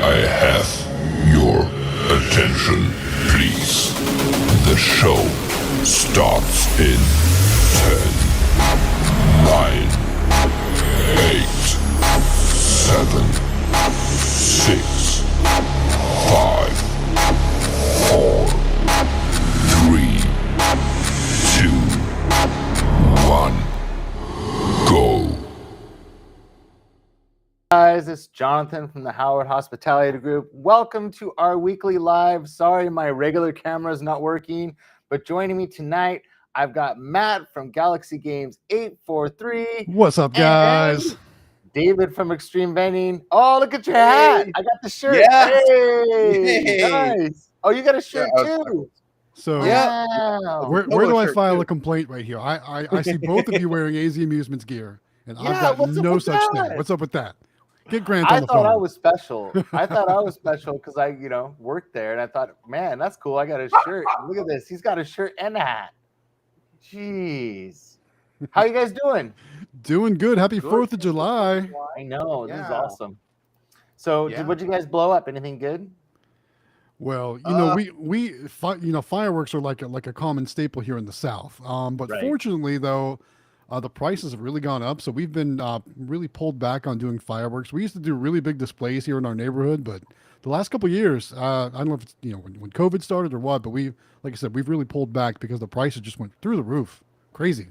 I have your attention, please. The show starts in 10, 9, 8, 7, 6, 5, 4, 3, 2, 1, go. Guys, it's Jonathan from the Howard Hospitality Group. Welcome to our weekly live. Sorry, my regular camera is not working, but joining me tonight, I've got Matt from Galaxy Games 843. What's up, guys? David from Extreme Vending. Oh, look at your hat. I got the shirt. Yeah. Hey, Hey. nice. Oh, you got a shirt Yeah, too. So Yeah. Wow. where Polo do I shirt, file too. a complaint right here? I see both of you wearing AZ Amusements gear, and I've Yeah, got what's up no with such that? thing. What's up with that? Get Grant on I the thought phone. I was special. I thought I was special because I, worked there, and I thought, man, that's cool. I got a shirt. Look at this. He's got a shirt and a hat. Jeez. How you guys doing? Doing good. Happy Good. 4th of July. I know. This is Yeah. awesome. So, Yeah. what'd you guys blow up? Anything good? Well, fireworks are like a common staple here in the South. But Right. fortunately, though, the prices have really gone up. So we've been really pulled back on doing fireworks. We used to do really big displays here in our neighborhood, but the last couple of years, I don't know if it's when COVID started or what, but like I said, we've really pulled back because the prices just went through the roof. Crazy.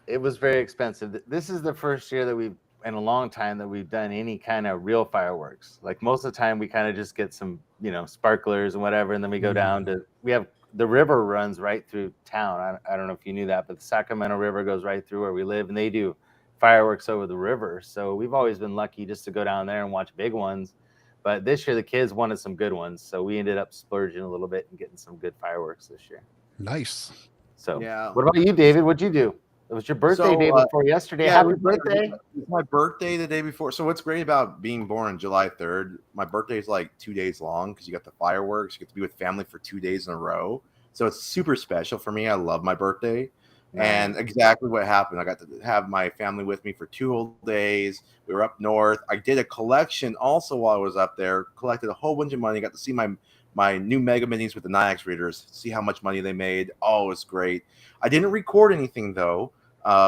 It was very expensive. This is the first year that we've, in a long time, that we've done any kind of real fireworks. Like most of the time, we kind of just get some, sparklers and whatever, and then we go down to. We have the river runs right through town. I don't know if you knew that, but the Sacramento River goes right through where we live, and they do fireworks over the river. So we've always been lucky just to go down there and watch big ones. But this year, the kids wanted some good ones, so we ended up splurging a little bit and getting some good fireworks this year. Nice. So, Yeah. what about you, David? What'd you do? It was your birthday So, day before yesterday. Yeah, Happy it was birthday! It's my birthday the day before. So what's great about being born July 3rd, my birthday is like 2 days long because you got the fireworks. You get to be with family for 2 days in a row. So it's super special for me. I love my birthday. And exactly what happened. I got to have my family with me for 2 whole days. We were up north. I did a collection also while I was up there, collected a whole bunch of money, got to see my new Mega Minis with the Niax readers, see how much money they made. Oh, it was great. I didn't record anything though.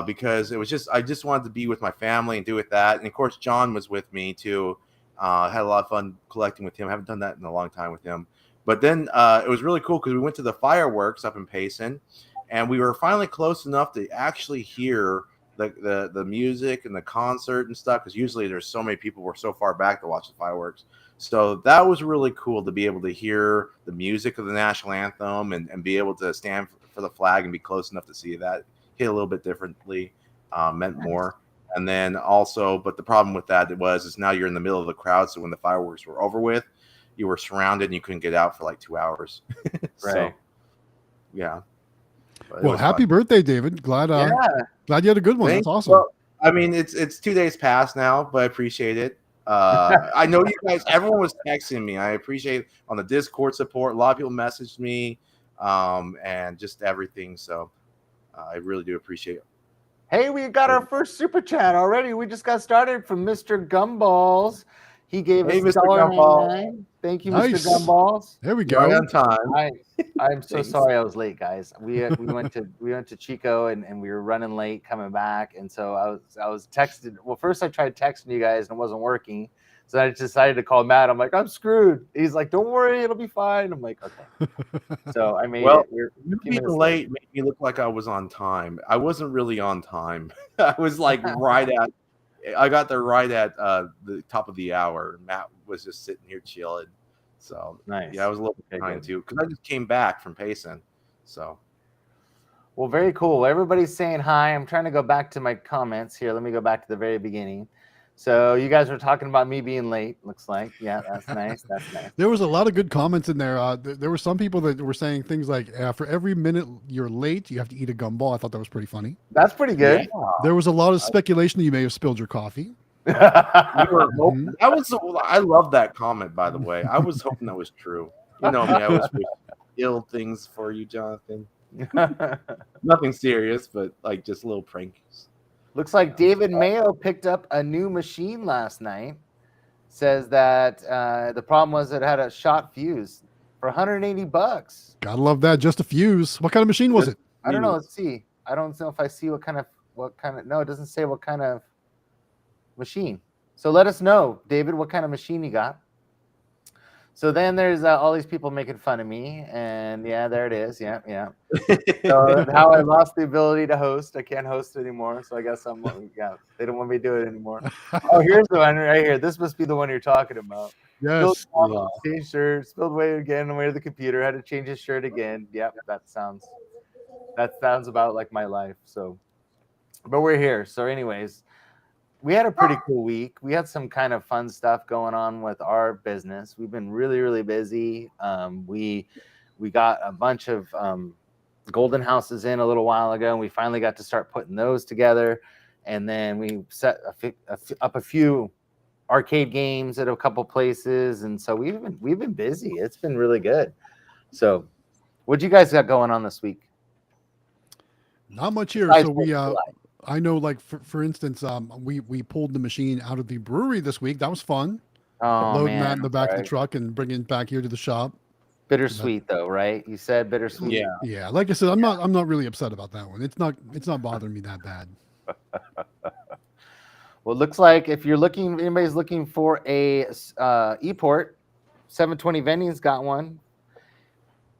Because it was I just wanted to be with my family and do with that. And of course, John was with me too. Had a lot of fun collecting with him. I haven't done that in a long time with him. But then it was really cool because we went to the fireworks up in Payson, and we were finally close enough to actually hear the music and the concert and stuff. Because usually there's so many people, we're so far back to watch the fireworks. So that was really cool to be able to hear the music of the national anthem and be able to stand for the flag and be close enough to see that. Hit a little bit differently, meant more. And then also, but the problem with that is now you're in the middle of the crowd. So when the fireworks were over with, you were surrounded and you couldn't get out for like 2 hours. So, Right. yeah. But it Well, was happy fun. birthday, David. Glad you had a good one. Thanks. That's awesome. Well, I mean, it's 2 days past now, but I appreciate it. I know you guys, everyone was texting me. I appreciate on the Discord support. A lot of people messaged me and just everything. So I really do appreciate it. Hey, we got our first super chat already. We just got started from Mr. Gumballs. He gave Hey, us Mr. $1.99. Thank you, Nice. Mr. Gumballs. There we Right go. on time. I'm so Thanks. sorry I was late, guys. We went to Chico and we were running late coming back, and so I was texted. Well, first I tried texting you guys and it wasn't working, so I decided to call Matt. I'm like, I'm screwed. He's like, don't worry, it'll be fine. I'm like, okay. So I made it. You being late made me look like I was on time. I wasn't really on time. I was like I got there right at the top of the hour. Matt was just sitting here chilling. So Nice. Yeah, I was a little bit behind too because I just came back from Payson. So well, very cool. Everybody's saying hi. I'm trying to go back to my comments here. Let me go back to the very beginning. So you guys were talking about me being late, looks like. Yeah, that's nice. That's nice. There was a lot of good comments in there. There were some people that were saying things like, for every minute you're late, you have to eat a gumball. I thought that was pretty funny. That's pretty good. Yeah. There was a lot of speculation that you may have spilled your coffee. I love that comment, by the way. I was hoping that was true. You know me, I always wish ill things for you, Jonathan. Nothing serious, but like just little pranks. Looks like David Mayo picked up a new machine last night. says that the problem was it had a shot fuse for $180. Gotta love that. Just a fuse. What kind of machine was it? I don't know. Let's see. I don't know if I see what kind of. No, it doesn't say what kind of machine. So let us know, David, what kind of machine you got. So then there's all these people making fun of me, and yeah, there it is. Yeah. So how I lost the ability to host. I can't host anymore. So I guess they don't want me to do it anymore. Oh, here's the one right here. This must be the one you're talking about. Yes. Change shirt, spilled away again on the way to the computer, had to change his shirt again. Yep, that sounds about like my life. So, but we're here. So anyways, we had a pretty cool week. We had some kind of fun stuff going on with our business. We've been really, really busy. We got a bunch of golden houses in a little while ago, and we finally got to start putting those together. And then we set up a few arcade games at a couple places, and so we've been busy. It's been really good. So, what you guys got going on this week? Not much here. So I know, like for instance, we pulled the machine out of the brewery this week. That was fun. Loading that in the back of the truck and bringing it back here to the shop. Bittersweet though, right? You said bittersweet. Yeah. Like I said, I'm not really upset about that one. It's not bothering me that bad. Well, it looks like if anybody's looking for a e-port, 720 Vending's got one.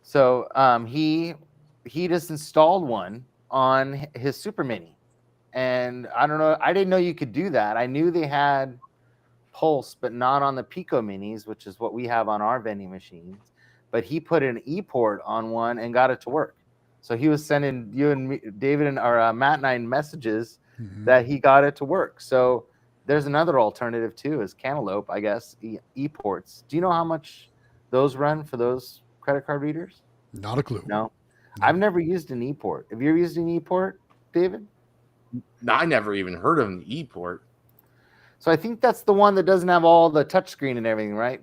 So he just installed one on his Super Mini. And I don't know, I didn't know you could do that. I knew they had Pulse, but not on the Pico Minis, which is what we have on our vending machines. But he put an e-port on one and got it to work. So he was sending you and me, David and Matt and I messages that he got it to work. So there's another alternative too, is Cantaloupe, I guess, e-ports. Do you know how much those run for those credit card readers? Not a clue. No. I've never used an e-port. Have you ever used an e-port, David? I never even heard of an e-port. So I think that's the one that doesn't have all the touchscreen and everything, right?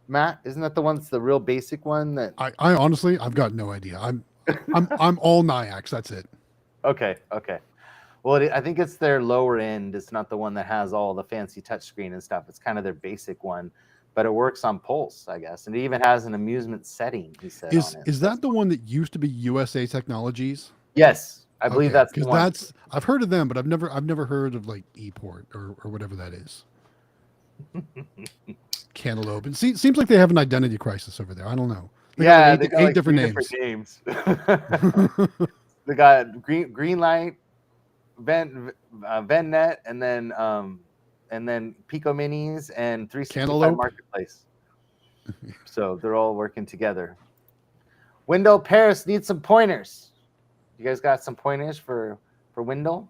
Matt, isn't that the one that's the real basic one? That I honestly, I've got no idea. I'm all NIAX. That's it. Okay. Well, I think it's their lower end. It's not the one that has all the fancy touchscreen and stuff. It's kind of their basic one, but it works on Pulse, I guess, and it even has an amusement setting. He said, "Is that the one that used to be USA Technologies?" Yes, I believe that's the one. Because I've heard of them, but I've never heard of like ePort or whatever that is. Cantaloupe. It seems like they have an identity crisis over there. I don't know. They got eight different names. They got green light, VenNet, and then Pico Minis and 365 Marketplace. So they're all working together. Wendell Paris needs some pointers. You guys got some pointers for Wendell?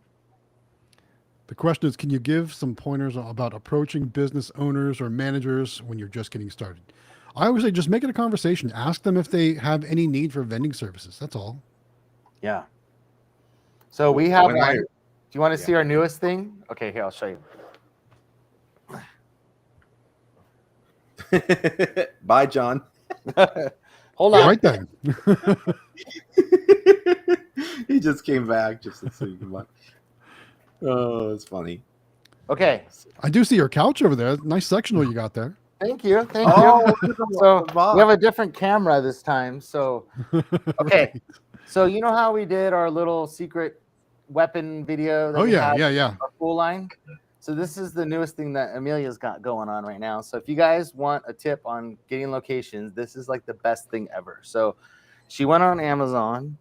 The question is, can you give some pointers about approaching business owners or managers when you're just getting started? I always say just make it a conversation. Ask them if they have any need for vending services. That's all. Yeah. So we have one. Do you want to see our newest thing? Okay, here, I'll show you. Bye, John. Hold on. Right then. He just came back just to say goodbye. Oh, it's funny. Okay. I do see your couch over there. Nice sectional you got there. Thank you. So we have a different camera this time. So, okay. Right. So you know how we did our little secret weapon video? That Yeah. Our full line. So this is the newest thing that Amelia's got going on right now. So if you guys want a tip on getting locations, this is like the best thing ever. So she went on Amazon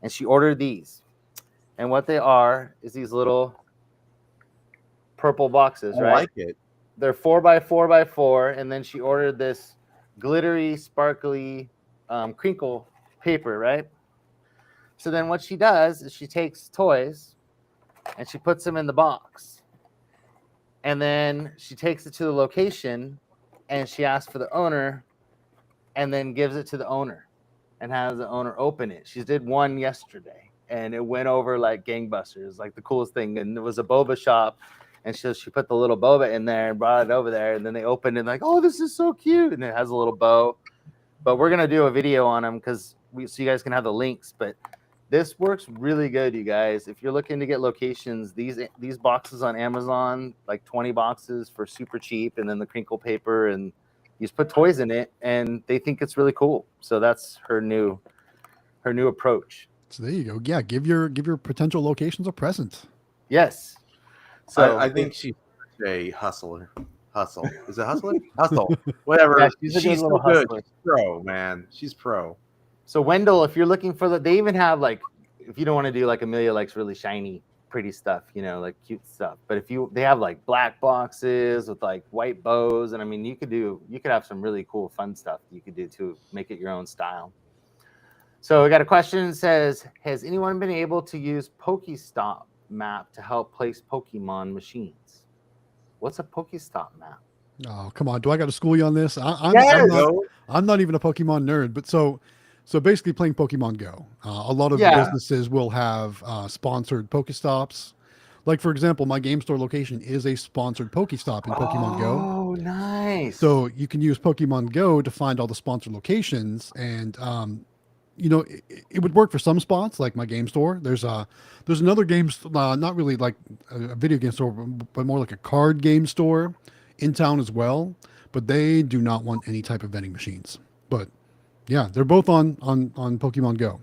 and she ordered these. And what they are is these little purple boxes, right? I like it. They're 4x4x4, and then she ordered this glittery, sparkly crinkle paper, right? So then what she does is she takes toys and she puts them in the box. And then she takes it to the location and she asks for the owner and then gives it to the owner and has the owner open it. She did one yesterday and it went over like gangbusters, like the coolest thing. And it was a boba shop. And she put the little boba in there and brought it over there. And then they opened it like, oh, this is so cute. And it has a little bow. But we're going to do a video on them so you guys can have the links. But This works really good, you guys. If you're looking to get locations, these boxes on Amazon, like 20 boxes for super cheap, and then the crinkle paper, and you just put toys in it, and they think it's really cool. So that's her new approach. So there you go. Yeah, give your potential locations a present. Yes. So I think she's a hustler. Hustle. Is it hustler? Hustle. Whatever. Yeah, she's a good She's little so good. hustler. She's pro, man. She's pro. So Wendell, if you're looking for they even have like, if you don't want to do like Amelia likes really shiny, pretty stuff, like cute stuff. But they have like black boxes with like white bows, and I mean, you could have some really cool, fun stuff you could do to make it your own style. So we got a question that says, has anyone been able to use Pokestop map to help place Pokemon machines? What's a Pokestop map? Oh, come on. Do I got to school you on this? Yes! I'm not even a Pokemon nerd, but so basically playing Pokemon Go. A lot of Yeah. businesses will have sponsored Pokestops. Like, for example, my game store location is a sponsored Pokestop in Pokemon Go. Oh, nice. So you can use Pokemon Go to find all the sponsored locations, and it would work for some spots, like my game store. There's another game, not really like a video game store, but more like a card game store in town as well. But they do not want any type of vending machines. But yeah, they're both on Pokemon Go.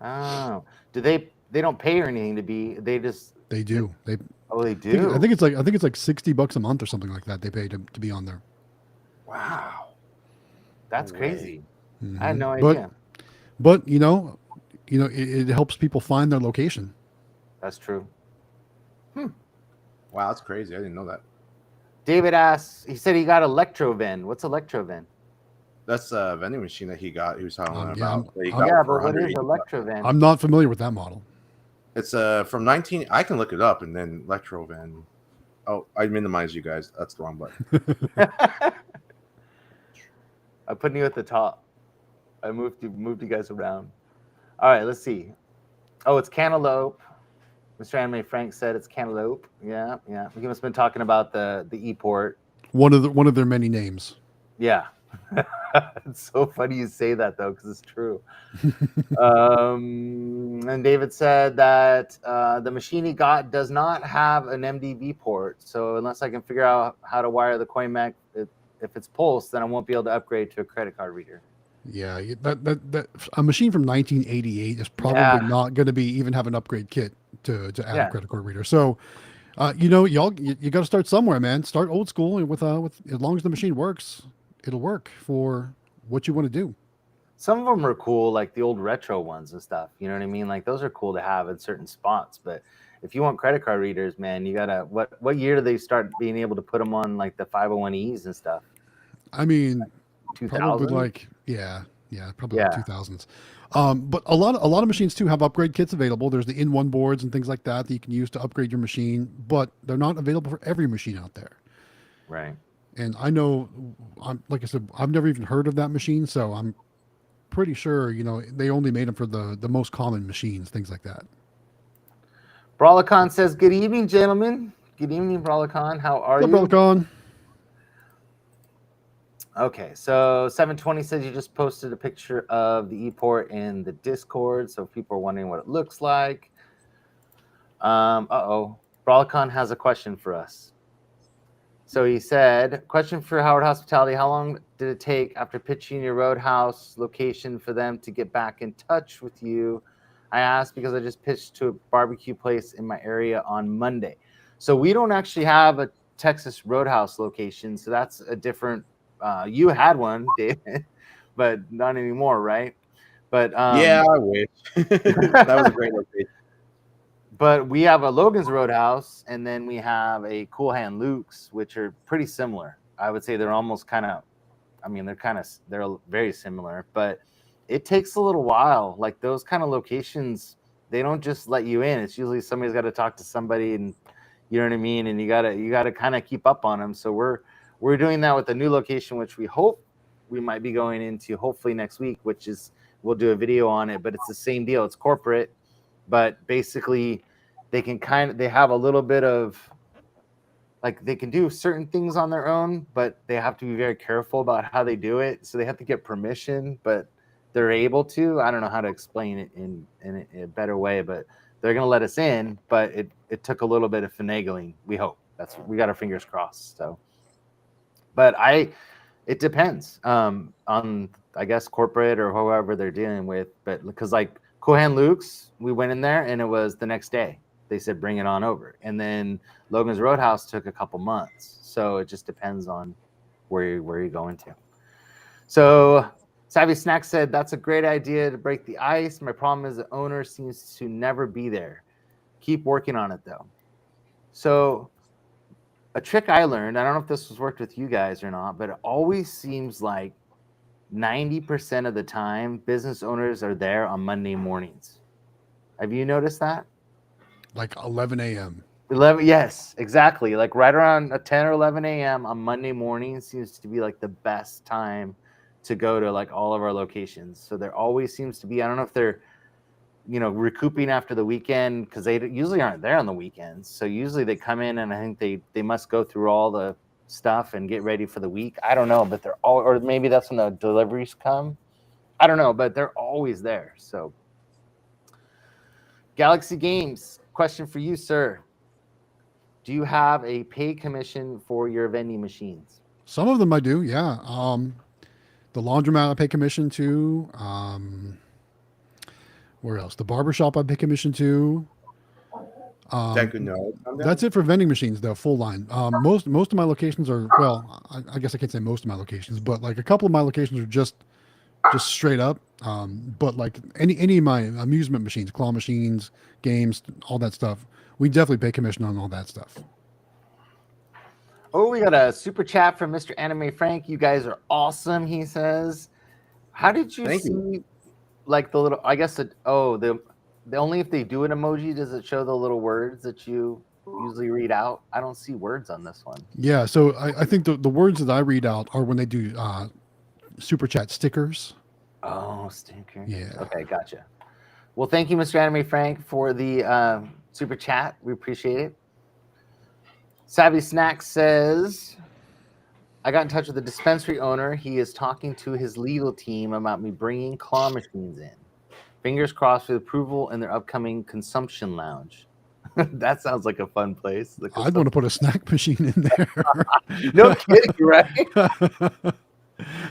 Oh, do they don't pay or anything to be? They just They do. They do. I think it's like $60 a month or something like that. They pay to be on there. Wow, that's No crazy. Mhm. I had no idea. But it helps people find their location. That's true. Wow, that's crazy. I didn't know that. David asks. He said he got Electroven. What's Electroven? That's a vending machine that he got. He was talking Yeah, about. that he I'm- got Yeah, for but what is 180 bucks. Electroven? I'm not familiar with that model. It's from 19. I can look it up and then Electrovan. Oh, I minimize you guys. That's the wrong button. I'm putting you at the top. I moved you guys around. All right, let's see. Oh, it's Cantaloupe. Mr. Anime Frank said it's Cantaloupe. Yeah. We must have been talking about the e-port. One of their many names. Yeah. It's so funny you say that though, because it's true. And David said that the machine he got does not have an MDV port. So unless I can figure out how to wire the coin mech, if it's pulse, then I won't be able to upgrade to a credit card reader. Yeah, that a machine from 1988 is probably not going to be even have an upgrade kit to add a credit card reader. So, you got to start somewhere, man. Start old school, and with as long as the machine works, it'll work for what you want to do. Some of them are cool, like the old retro ones and stuff. You know what I mean? Like those are cool to have in certain spots. But if you want credit card readers, man, you gotta. What year do they start being able to put them on like the 501Es and stuff? I mean, like probably 2000? like probably like 2000s. But a lot of machines too have upgrade kits available. There's the in-one boards and things like that you can use to upgrade your machine, but they're not available for every machine out there. Right. And I know, like I said, I've never even heard of that machine, so I'm pretty sure they only made them for the most common machines, things like that. Brawlicon says, "Good evening, gentlemen. Good evening, Brawlicon. How are you?" What's up, Brawlicon? Okay, so 720 says you just posted a picture of the e-port in the Discord, so people are wondering what it looks like. Brawlicon has a question for us. So he said, question for Howard Hospitality, how long did it take after pitching your Roadhouse location for them to get back in touch with you? I asked because I just pitched to a barbecue place in my area on Monday. So we don't actually have a Texas Roadhouse location, so that's a different... you had one, David, but not anymore, right? But yeah, I wish. That was a great location. But we have a Logan's Roadhouse, and then we have a Cool Hand Luke's, which are pretty similar. I would say they're almost kind of, they're very similar, but it takes a little while. Like those kind of locations, they don't just let you in. It's usually somebody's got to talk to somebody, and you know what I mean? And you gotta kind of keep up on them. So we're doing that with a new location, which we hope we might be going into hopefully next week, which is we'll do a video on it, but it's the same deal. It's corporate, but basically they have a little bit of like they can do certain things on their own, but they have to be very careful about how they do it. So they have to get permission, but they're able to. I don't know how to explain it in a better way, but they're going to let us in. But it took a little bit of finagling. We hope we got our fingers crossed. So, but it depends on, I guess, corporate or whoever they're dealing with. But because like Kohan Luke's, we went in there and it was the next day. They said bring it on over, and then Logan's Roadhouse took a couple months. So it just depends on where you're going to. So Savvy Snack said that's a great idea to break the ice. My problem is the owner seems to never be there. Keep working on it though. So a trick I learned, I don't know if this was worked with you guys or not, but it always seems like 90% of the time business owners are there on Monday mornings. Have you noticed that? Like 11 a.m. 11, yes, exactly. Like right around 10 or 11 a.m. on Monday morning seems to be like the best time to go to like all of our locations. So there always seems to be, I don't know if they're, recouping after the weekend, because they usually aren't there on the weekends. So usually they come in and I think they must go through all the stuff and get ready for the week. I don't know, but they're all, or maybe that's when the deliveries come. I don't know, but they're always there. So Galaxy Games, question for you, sir. Do you have a paid commission for your vending machines? Some of them I do, yeah. The laundromat I pay commission to. Where else? The barbershop I pay commission to. That's it for vending machines, though, full line. Most of my locations are, well, I guess I can't say most of my locations, but like a couple of my locations are just straight up. But like any of my amusement machines, claw machines, games, all that stuff, we definitely pay commission on all that stuff. Oh, we got a super chat from Mr. Anime Frank. You guys are awesome, he says. How did you see, like the little, I guess, the only if they do an emoji, does it show the little words that you usually read out? I don't see words on this one. Yeah, so I think the words that I read out are when they do super chat stickers. Oh, sticker. Yeah. Okay, gotcha. Well, thank you, Mr. Anime Frank, for the super chat. We appreciate it. Savvy Snack says, I got in touch with the dispensary owner. He is talking to his legal team about me bringing claw machines in. Fingers crossed for approval in their upcoming consumption lounge. That sounds like a fun place. I'd want to put a snack machine in there. No kidding, right?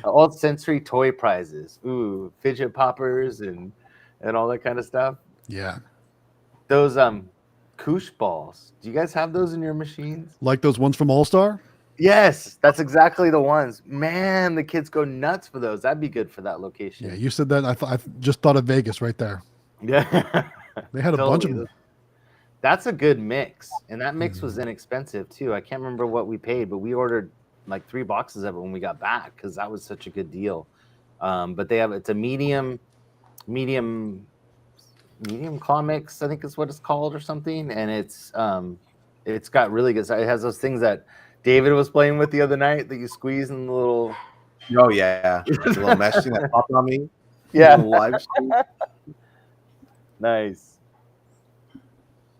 All sensory toy prizes. Ooh, fidget poppers and all that kind of stuff. Yeah. Those koosh balls. Do you guys have those in your machines? Like those ones from All Star? Yes, that's exactly the ones. Man, the kids go nuts for those. That'd be good for that location. Yeah, you said that. I just thought of Vegas right there. Yeah. They had a bunch of them. That's a good mix. And that mix was inexpensive too. I can't remember what we paid, but we ordered like 3 boxes of it when we got back because that was such a good deal. But it's a medium claw mix, I think is what it's called or something. And it's got really good. It has those things that David was playing with the other night that you squeeze in the little. Oh yeah, the little mesh thing that popped on me. Yeah, live stream. Nice.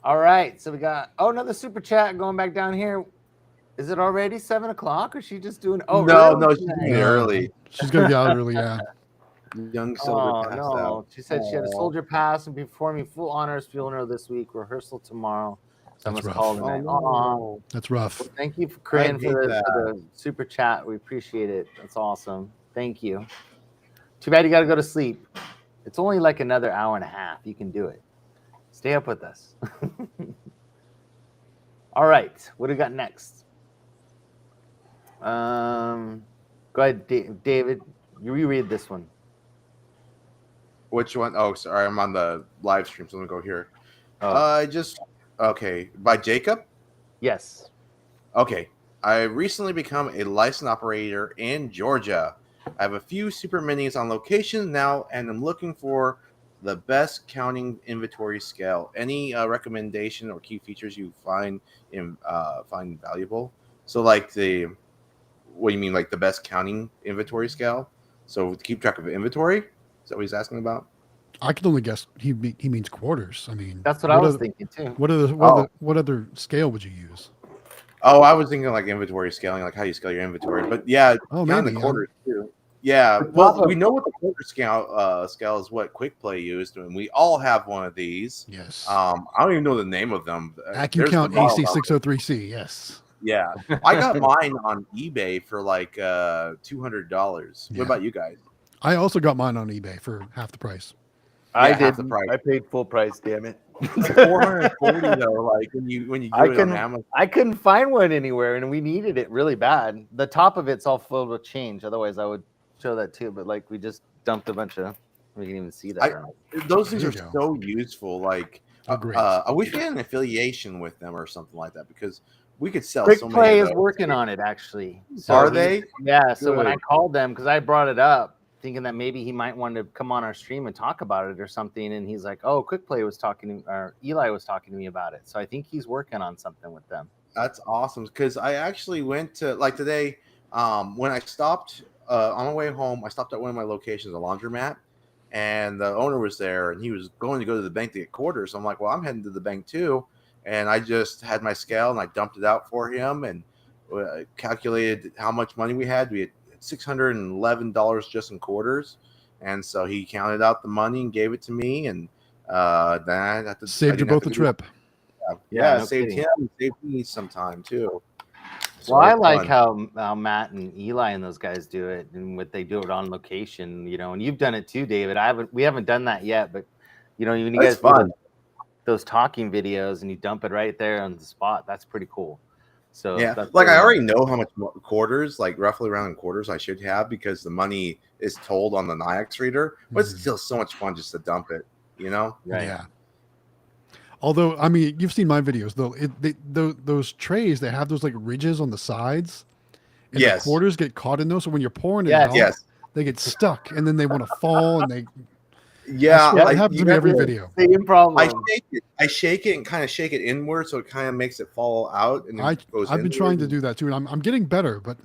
All right, so we got another super chat going back down here. Is it already 7 o'clock, or is she just doing? Oh no, she's doing it early. She's gonna be out early, yeah. Young soldier passed out. She said she had a soldier pass and be performing full honors funeral this week. Rehearsal tomorrow. That's rough. No. That's rough. Well, thank you, Corinne, for the super chat. We appreciate it. That's awesome. Thank you. Too bad you got to go to sleep. It's only like another hour and a half. You can do it. Stay up with us. All right. What do we got next? Go ahead, David. You reread this one. Which one? Oh, sorry. I'm on the live stream, so let me go here. Okay. By Jacob? Yes. Okay. I recently become a licensed operator in Georgia. I have a few super minis on location now, and I'm looking for the best counting inventory scale. Any recommendation or key features you find valuable? So, like what do you mean, like the best counting inventory scale? So to keep track of inventory? Is that what he's asking about? I can only guess he means quarters. I mean, that's what I was thinking too. What other scale would you use? Oh, I was thinking like inventory scaling, like how you scale your inventory. But yeah, maybe the quarters too. Yeah, The top well, of- we know what the quarter scale is. What Quick Play used, and we all have one of these. Yes. I don't even know the name of them. There's the AccuCount model number. AC603C. Yes. Yeah, I got mine on eBay for like $200. Yeah. What about you guys? I also got mine on eBay for half the price. I Yeah, half did. the price. I paid full price. Damn it. It's like 440 though. Like when you do it on Amazon. I couldn't find one anywhere, and we needed it really bad. The top of it's all filled with change. Otherwise, I would show that too. But like, we just dumped a bunch of. We can even see that. Those things There are you go. so useful. Like, Oh, great. I wish we had an affiliation with them or something like that because we could sell Quick so Play many. is Of those. working on it actually. So Are they? Yeah. So when I Good. called them, because I brought it up, thinking that maybe he might want to come on our stream and talk about it or something, and he's like, "Oh, Quick Play was talking to, or Eli was talking to me about it." So I think he's working on something with them. That's awesome because I actually went to like today when I stopped on my way home. I stopped at one of my locations, a laundromat, and the owner was there, and he was going to go to the bank to get quarters. So I'm like, well, I'm heading to the bank too, and I just had my scale and I dumped it out for him and calculated how much money we had. We had $611 just in quarters, and so he counted out the money and gave it to me, and then I had to Saved you both a trip. Yeah, no saved kidding. him, saved me some time too. So Well, I it's like fun. how Matt and Eli and those guys do it, and what they do it on location, you know. And you've done it too, David. We haven't done that yet, but you know, when you That's guys do fun. those talking videos and you dump it right there on the spot, that's pretty cool. So Yeah, that's like I really already know how much quarters, like roughly around in quarters, I should have because the money is told on the NIAX reader. But it's Mhm. still so much fun just to dump it, you know? right. Yeah. Although, I mean, you've seen my videos though. Those trays, they have those like ridges on the sides, and the Yes. quarters get caught in those. So when you're pouring it Yes. out, Yes. they get stuck, and then they want to fall, and they. Yeah. I swear, it I, happens you to me have every to- video. Same problem. I shake it and kind of shake it inward so it kind of makes it fall out and then I've goes been inward trying to and- do that too, and I'm getting better, but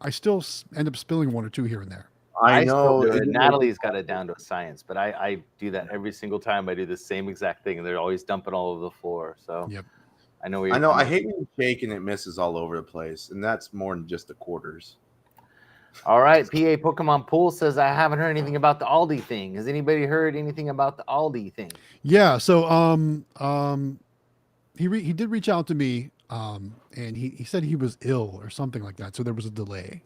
I still end up spilling one or two here and there. I still know. do it. Natalie's got it down to a science, but I do that every single time. I do the same exact thing, and they're always dumping all over the floor. So Yep. I know. I know. I hate when you shake and it misses all over the place, and that's more than just the quarters. All right, PA Pokemon Pool says I haven't heard anything about the Aldi thing. Has anybody heard anything about the Aldi thing? Yeah. So he did reach out to me, and he said he was ill or something like that, so there was a delay.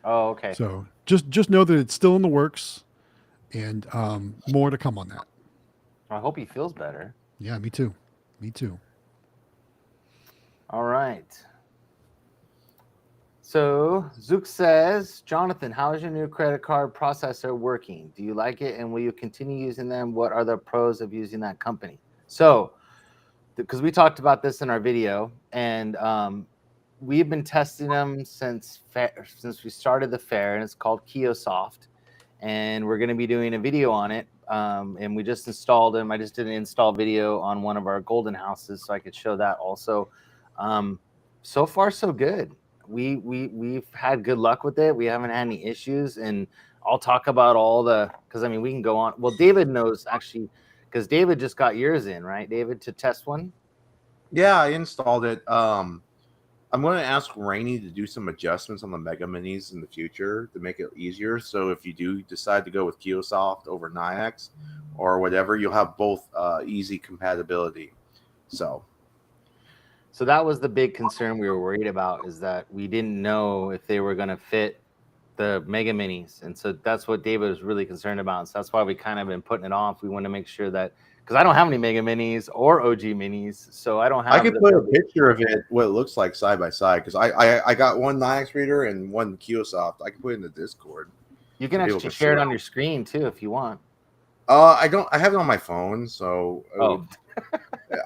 Oh, okay. So just know that it's still in the works, and more to come on that. I hope he feels better. Yeah, me too. Me too. All right. So Zook says, Jonathan, how is your new credit card processor working? Do you like it, and will you continue using them? What are the pros of using that company? So, because we talked about this in our video, and we've been testing them since we started the fair, and it's called Kiosoft, and we're going to be doing a video on it. And we just installed them. I just did an install video on one of our golden houses, so I could show that also. So far, so good. We've had good luck with it. We haven't had any issues, and I'll talk about all because I mean we can go on. Well, David knows actually, because David just got yours in, right, David, to test one. Yeah, I installed it. I'm going to ask Rainey to do some adjustments on the Mega Minis in the future to make it easier. So if you do decide to go with Kiosoft over NIAX or whatever, you'll have both easy compatibility. So that was the big concern we were worried about, is that we didn't know if they were going to fit the Mega Minis. And so that's what David was really concerned about. And so that's why we kind of been putting it off. We want to make sure that, because I don't have any Mega Minis or OG Minis, so I don't have. I could put a picture of it, what it looks like side by side, because I got one NIAX reader and one Kiosoft. I can put it in the Discord. You can actually share it on your screen too if you want. I have it on my phone, so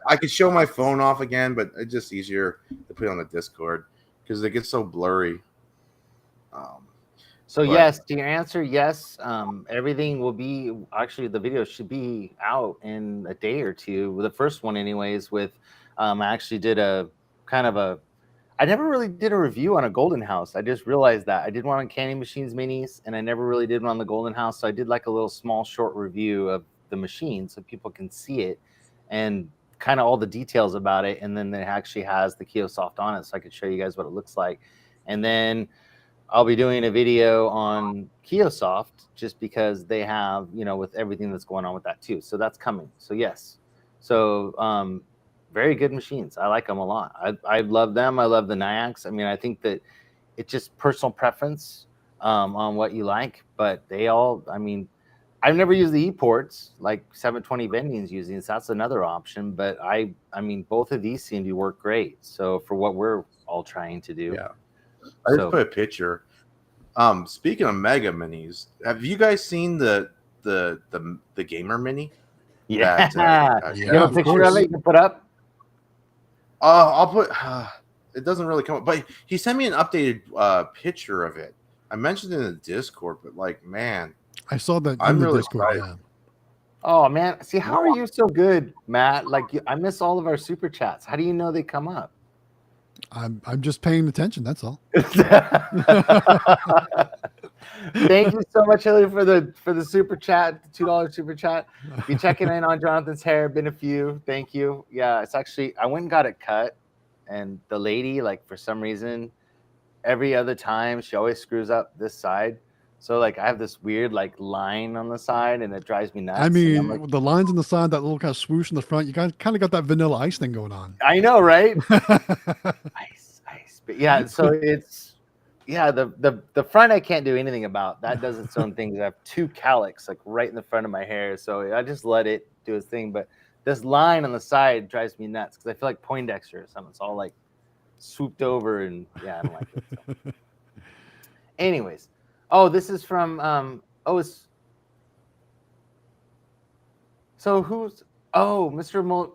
I could show my phone off again, but it's just easier to put it on the Discord because it gets so blurry. So yes, to your answer, yes. Everything will be, actually the video should be out in a day or two. The first one anyways, with I actually did a kind of a, I never really did a review on a Golden House. I just realized that. I did one on Candy Machines Minis, and I never really did one on the Golden House. So I did like a little small short review of the machine so people can see it and kind of all the details about it. And then it actually has the Kiosoft on it, so I could show you guys what it looks like. And then I'll be doing a video on Kiosoft just because they have, with everything that's going on with that too. So that's coming. So yes. So very good machines. I like them a lot. I love them. I love the Nyax. I mean, I think that it's just personal preference on what you like, but they all, I mean, I've never used the e-ports like 720 Vending's using, so that's another option. But I mean, both of these seem to work great. So for what we're all trying to do. Yeah. I just put a picture. Speaking of Mega Minis, have you guys seen the Gamer Mini? Yeah. Yeah, You have a picture of it you can put up? I'll put. It doesn't really come up, but he sent me an updated picture of it. I mentioned it in the Discord, but like, man, I saw that I'm in the really Discord. excited. Yeah. Oh man, see, how are you so good, Matt? Like, I miss all of our super chats. How do you know they come up? I'm just paying attention. That's all. Thank you so much, Hilly, for the super chat, the $2 super chat. Be checking in on Jonathan's hair. Been a few. Thank you. Yeah, it's actually, I went and got it cut, and the lady, like, for some reason, every other time she always screws up this side. So like I have this weird like line on the side, and it drives me nuts. I mean, like, the lines on the side, that little kind of swoosh in the front, you kind of got that Vanilla Ice thing going on. I know, right? Ice. But yeah, so it's the front I can't do anything about. That does its own thing. I have two cowlicks like right in the front of my hair, so I just let it do its thing. But this line on the side drives me nuts because I feel like Poindexter or something. It's all like swooped over, and yeah, I don't like it. So. Anyways, this is from it's so who's Mr.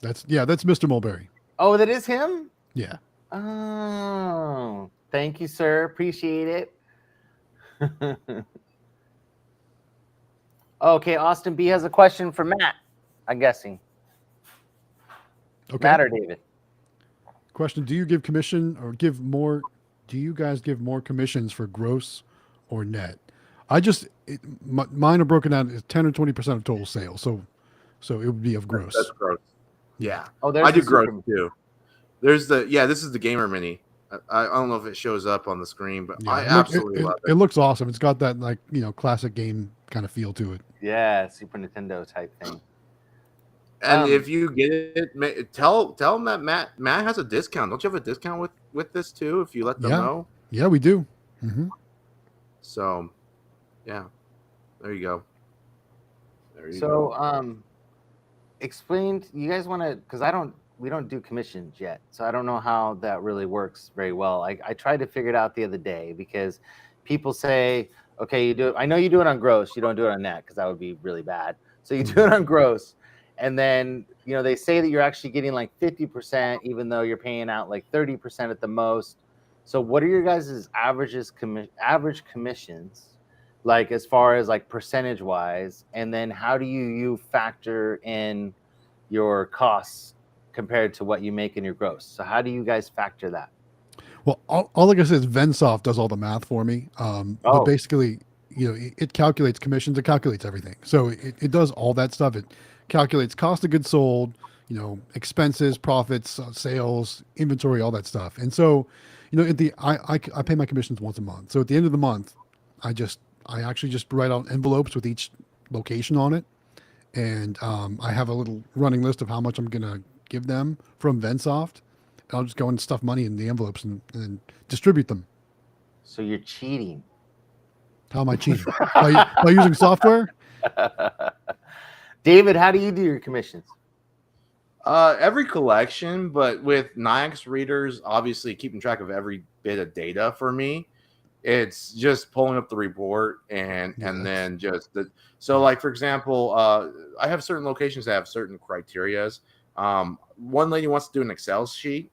That's Mr. Mulberry. Oh, that is him? Yeah. Oh, thank you, sir. Appreciate it. Okay, Austin B has a question for Matt, I'm guessing. Okay. Matt or David? Question: do you give commission or do you guys give more commissions for gross or net? Mine are broken down as 10 or 20% of total sales. So it would be of gross. That's gross. Yeah. Oh, I do gross too. There's this is the Gamer Mini. I don't know if it shows up on the screen, but I absolutely love it. It looks awesome. It's got that like, classic game kind of feel to it. Yeah, Super Nintendo type thing. And if you get it, tell them that Matt has a discount. Don't you have a discount with this too? If you let them know. Yeah, we do. Mm-hmm. So, yeah, there you go. Explain. You guys want to? Because we don't do commissions yet, so I don't know how that really works very well. I tried to figure it out the other day because people say, okay, you do it. I know you do it on gross. You don't do it on net because that would be really bad. So you do it on gross. And then, they say that you're actually getting like 50%, even though you're paying out like 30% at the most. So what are your guys' average commissions, like as far as like percentage wise? And then how do you factor in your costs compared to what you make in your gross? So how do you guys factor that? Well, all like I said is Vensoft does all the math for me. But basically, it calculates commissions. It calculates everything. So it does all that stuff. It calculates cost of goods sold, expenses, profits, sales, inventory, all that stuff. And so, I pay my commissions once a month. So at the end of the month, I actually just write out envelopes with each location on it. And I have a little running list of how much I'm going to give them from Vensoft. And I'll just go and stuff money in the envelopes and distribute them. So you're cheating. How am I cheating? by using software? David, how do you do your commissions? Every collection, but with Nyax readers, obviously keeping track of every bit of data for me, it's just pulling up the report and then just so like for example, I have certain locations that have certain criterias. One lady wants to do an Excel sheet,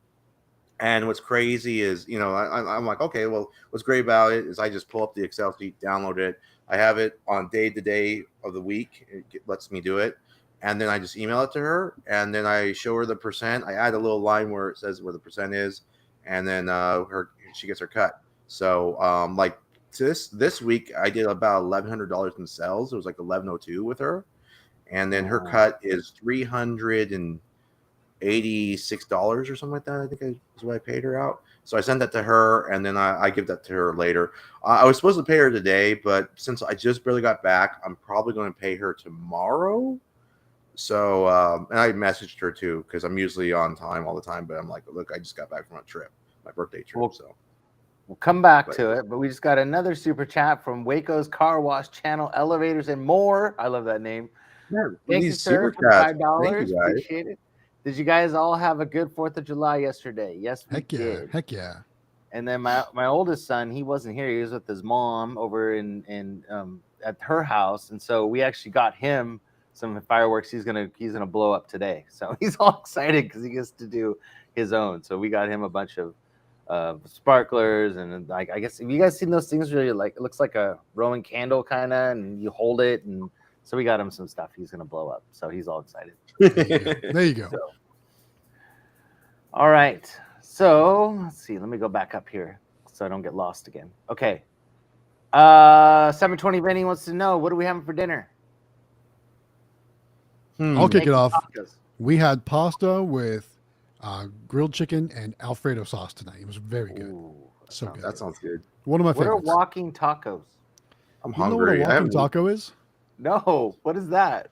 and what's crazy is I'm like, okay, well, what's great about it is I just pull up the Excel sheet, download it. I have it on day to day of the week. It lets me do it. And then I just email it to her, and then I show her the percent. I add a little line where it says where the percent is, and then she gets her cut. So like this week, I did about $1,100 in sales. It was like 1102 with her, and then her cut is $380. $86 or something like that. I think is what I paid her out. So I sent that to her, and then I give that to her later. I was supposed to pay her today, but since I just barely got back, I'm probably going to pay her tomorrow. So, and I messaged her too because I'm usually on time all the time. But I'm like, look, I just got back from a trip, my birthday trip. Well, so we'll come back to it. But we just got another super chat from Waco's Car Wash Channel, Elevators and More. I love that name. Thank you, sir, for $5. Thank you, guys. Appreciate it. Did you guys all have a good 4th of July yesterday? Yes, we did. Heck yeah. And then my oldest son, he wasn't here. He was with his mom over in at her house, and so we actually got him some fireworks. He's gonna blow up today, so he's all excited because he gets to do his own. So we got him a bunch of sparklers, and like I guess have you guys seen those things where like it looks like a Roman candle kind of, and you hold it, and so we got him some stuff he's gonna blow up. So he's all excited. There you go. So, all right. So let's see. Let me go back up here so I don't get lost again. Okay. 720 Vending wants to know, what are we having for dinner? I'll kick it off. Tacos. We had pasta with grilled chicken and Alfredo sauce tonight. It was very good. Ooh, So good. that sounds good. One of my what are favorites. walking tacos? I'm You know what hungry. a walking taco is? No. What is that?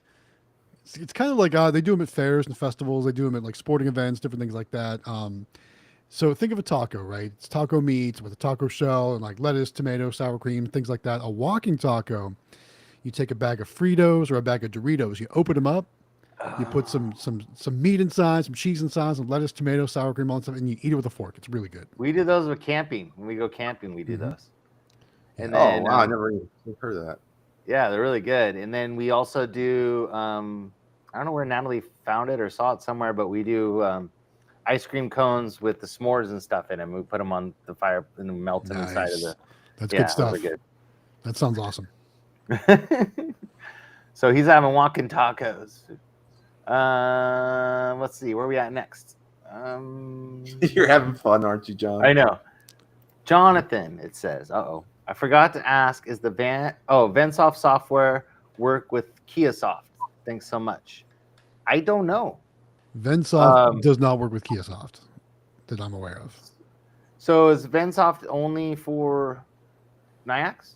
It's kind of like they do them at fairs and festivals. They do them at like sporting events, different things like that. So think of a taco, right? It's taco meat with a taco shell and like lettuce, tomato, sour cream, things like that. A walking taco, you take a bag of Fritos or a bag of Doritos, you open them up, you put some meat inside, some cheese inside, some lettuce, tomato, sour cream, all that stuff, and you eat it with a fork. It's really good. We do those with camping. When we go camping, we do Mhm. those. And Oh then, wow, I never even heard of that. yeah, they're really good. And then we also do, I don't know where Natalie found it or saw it somewhere, but we do ice cream cones with the s'mores and stuff in them. We put them on the fire and melt them inside of the. That's Yeah, good stuff. those are That sounds awesome. good. So he's having walking tacos. Let's see, where are we at next? You're having fun, aren't you, John? I know. Jonathan, it says, I forgot to ask, is the Vensoft software work with Kiasoft? Thanks so much. I don't know. Vensoft does not work with Kiasoft that I'm aware of. So is Vensoft only for Nayax?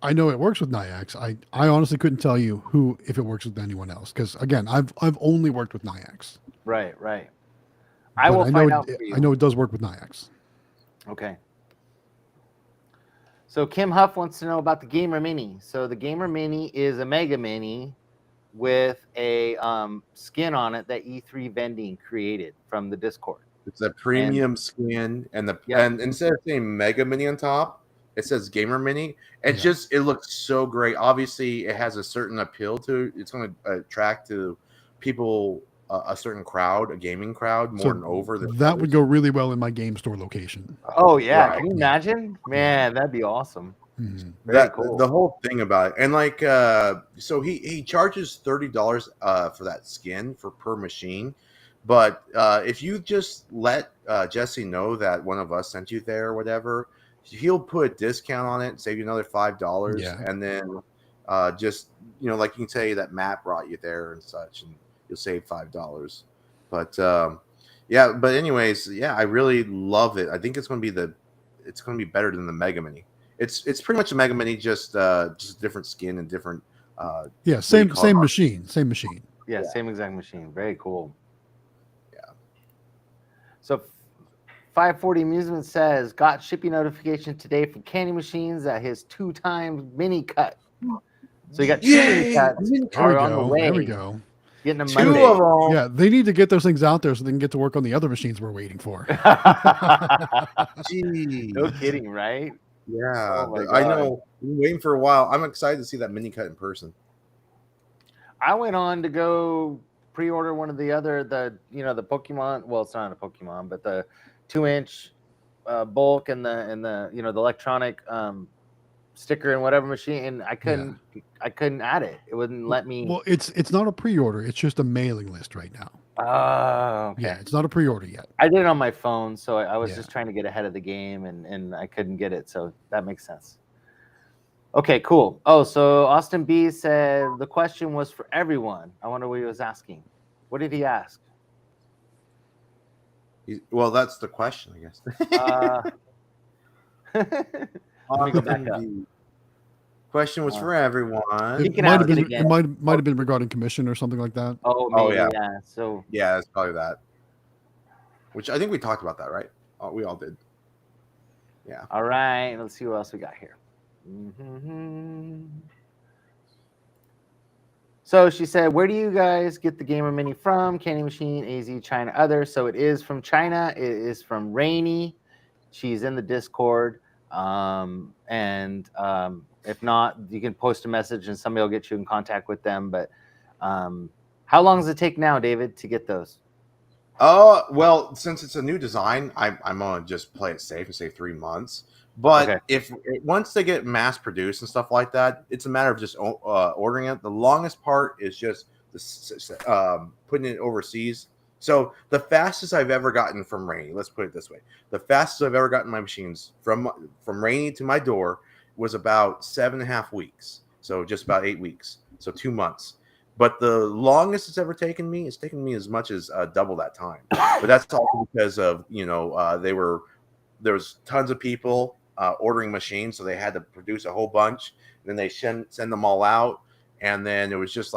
I know it works with Nayax. I honestly couldn't tell you if it works with anyone else because again, I've only worked with Nayax. Right. I will find out for you. I know it does work with Nayax. Okay. So Kim Huff wants to know about the Gamer Mini. So the Gamer Mini is a Mega Mini with a skin on it that E3 Vending created from the Discord. It's a premium skin, and Yeah. and instead of saying Mega Mini on top, it says Gamer Mini. It looks so great. Obviously, it has a certain appeal to. It's going to attract to people a certain crowd, a gaming crowd, more than over. That would go really well in my game store location. Oh yeah, Right. can you imagine? Man, that'd be awesome. Mhm. Very cool. The whole thing about it, and like, so he charges $30 for that skin per machine. But if you just let Jesse know that one of us sent you there or whatever, he'll put a discount on it, save you another $5, and then just like you can say that Matt brought you there and such, and you'll save $5. But but anyways, I really love it. I think it's going to be better than the Mega Mini. It's pretty much a Mega Mini, just different skin and different. Same machine. Yeah, same exact machine. Very cool. Yeah. So 540 Amusement says, got shipping notification today from Candy Machines that his 2-time mini cut. So you got 2 mini cuts are on the way. There we go. Getting them 2 Monday. of them. Yeah, they need to get those things out there so they can get to work on the other machines we're waiting for. Gee. No kidding, right? Yeah, Oh my I God. know. We've been waiting for a while. I'm excited to see that mini cut in person. I went on to go pre-order one of the Pokemon. Well, it's not a Pokemon, but the 2-inch bulk and the the electronic sticker and whatever machine, and I couldn't add it. It wouldn't let me. Well, it's not a pre-order. It's just a mailing list right now. Oh, okay. Yeah, it's not a pre-order yet. I did it on my phone, so I was just trying to get ahead of the game, and I couldn't get it, so that makes sense. Okay, cool. Oh, so Austin B said the question was for everyone. I wonder what he was asking. What did he ask? Well, that's the question, I guess. Let me go back up. The question was for everyone. You It can might ask have it been. again. It might have been regarding commission or something like that. Oh, Oh, maybe, yeah. yeah. So, Yeah, that's probably that. Which I think we talked about that, right? Oh, we all did. Yeah. all right. Let's see what else we got here. Mhm. So she said, "Where do you guys get the Gamer Mini from? Candy Machine, AZ, China, other." So it is from China. It is from Rainy. She's in the Discord. If not, you can post a message and somebody will get you in contact with them. But how long does it take now, David, to get those? Well, since it's a new design, I'm gonna just play it safe and say 3 months. But Okay. if once they get mass produced and stuff like that, it's a matter of just ordering it. The longest part is just putting it overseas. So the fastest I've ever gotten from Rainy, let's put it this way, the fastest I've ever gotten my machines from Rainy to my door was about 7.5 weeks. So just about 8 weeks. So 2 months. But the longest it's ever taken me, it's taken me as much as double that time. But that's also because of there was tons of people ordering machines, so they had to produce a whole bunch. And then they send them all out, and then it was just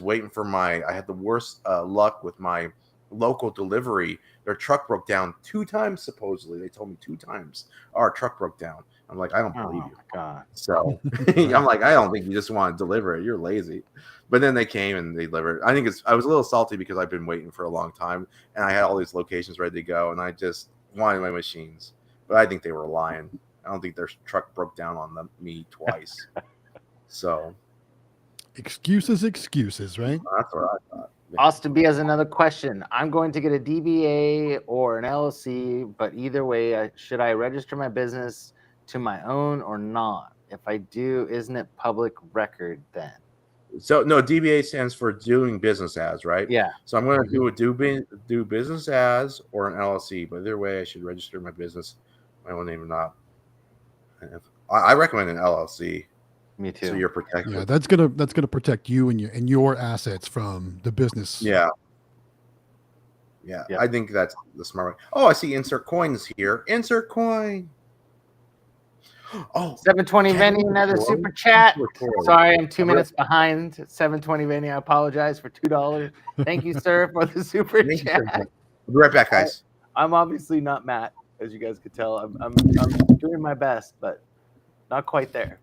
waiting for I had the worst luck with my local delivery. Their truck broke down 2 times. Supposedly, they told me 2 times our truck broke down. I'm like, I don't believe you. God. So I'm like, I don't think you just want to deliver it. You're lazy. But then they came and they delivered. I was a little salty because I've been waiting for a long time and I had all these locations ready to go and I just wanted my machines. But I think they were lying. I don't think their truck broke down on me twice. So Excuses, right? that's what I thought. Yeah. Austin B has another question. I'm going to get a DBA or an LLC, but either way, should I register my business to my own or not? If I do, isn't it public record then? So no, DBA stands for doing business as, right? Yeah. So I'm going to do business as or an LLC, but either way, I should register my business, my own name or not. I recommend an LLC. Me too. So you're protected. Yeah, that's gonna protect you and your assets from the business. Yeah. I think that's the smart way. Oh, I see insert coins here. Insert coin. Oh, 720 Venny, another super chat. Sorry, I'm 2 minutes behind. 720 Venny, I apologize for $2. Thank you, sir, for the super chat. I'll be right back, guys. I'm obviously not Matt, as you guys could tell. I'm doing my best, but not quite there.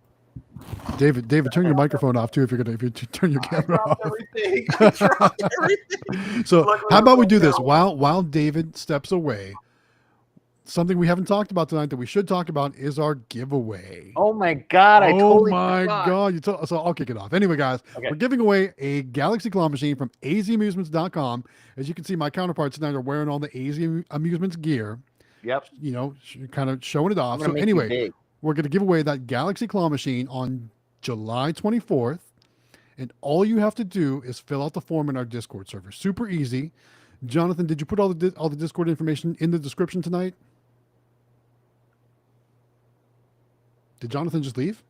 David, turn your microphone off too if you turn your camera off. Everything. I dropped everything. So how about we do this while David steps away? Something we haven't talked about tonight that we should talk about is our giveaway. Oh my God! I totally forgot. God! So I'll kick it off. Anyway, guys, we're giving away a Galaxy Claw machine from AZAmusements.com. As you can see, my counterparts tonight are wearing all the AZ Amusements gear. Yep. You know, kind of showing it off. So anyway, we're going to give away that Galaxy Claw machine on July 24th. And all you have to do is fill out the form in our Discord server. Super easy. Jonathan, did you put all the Discord information in the description tonight? Did Jonathan just leave?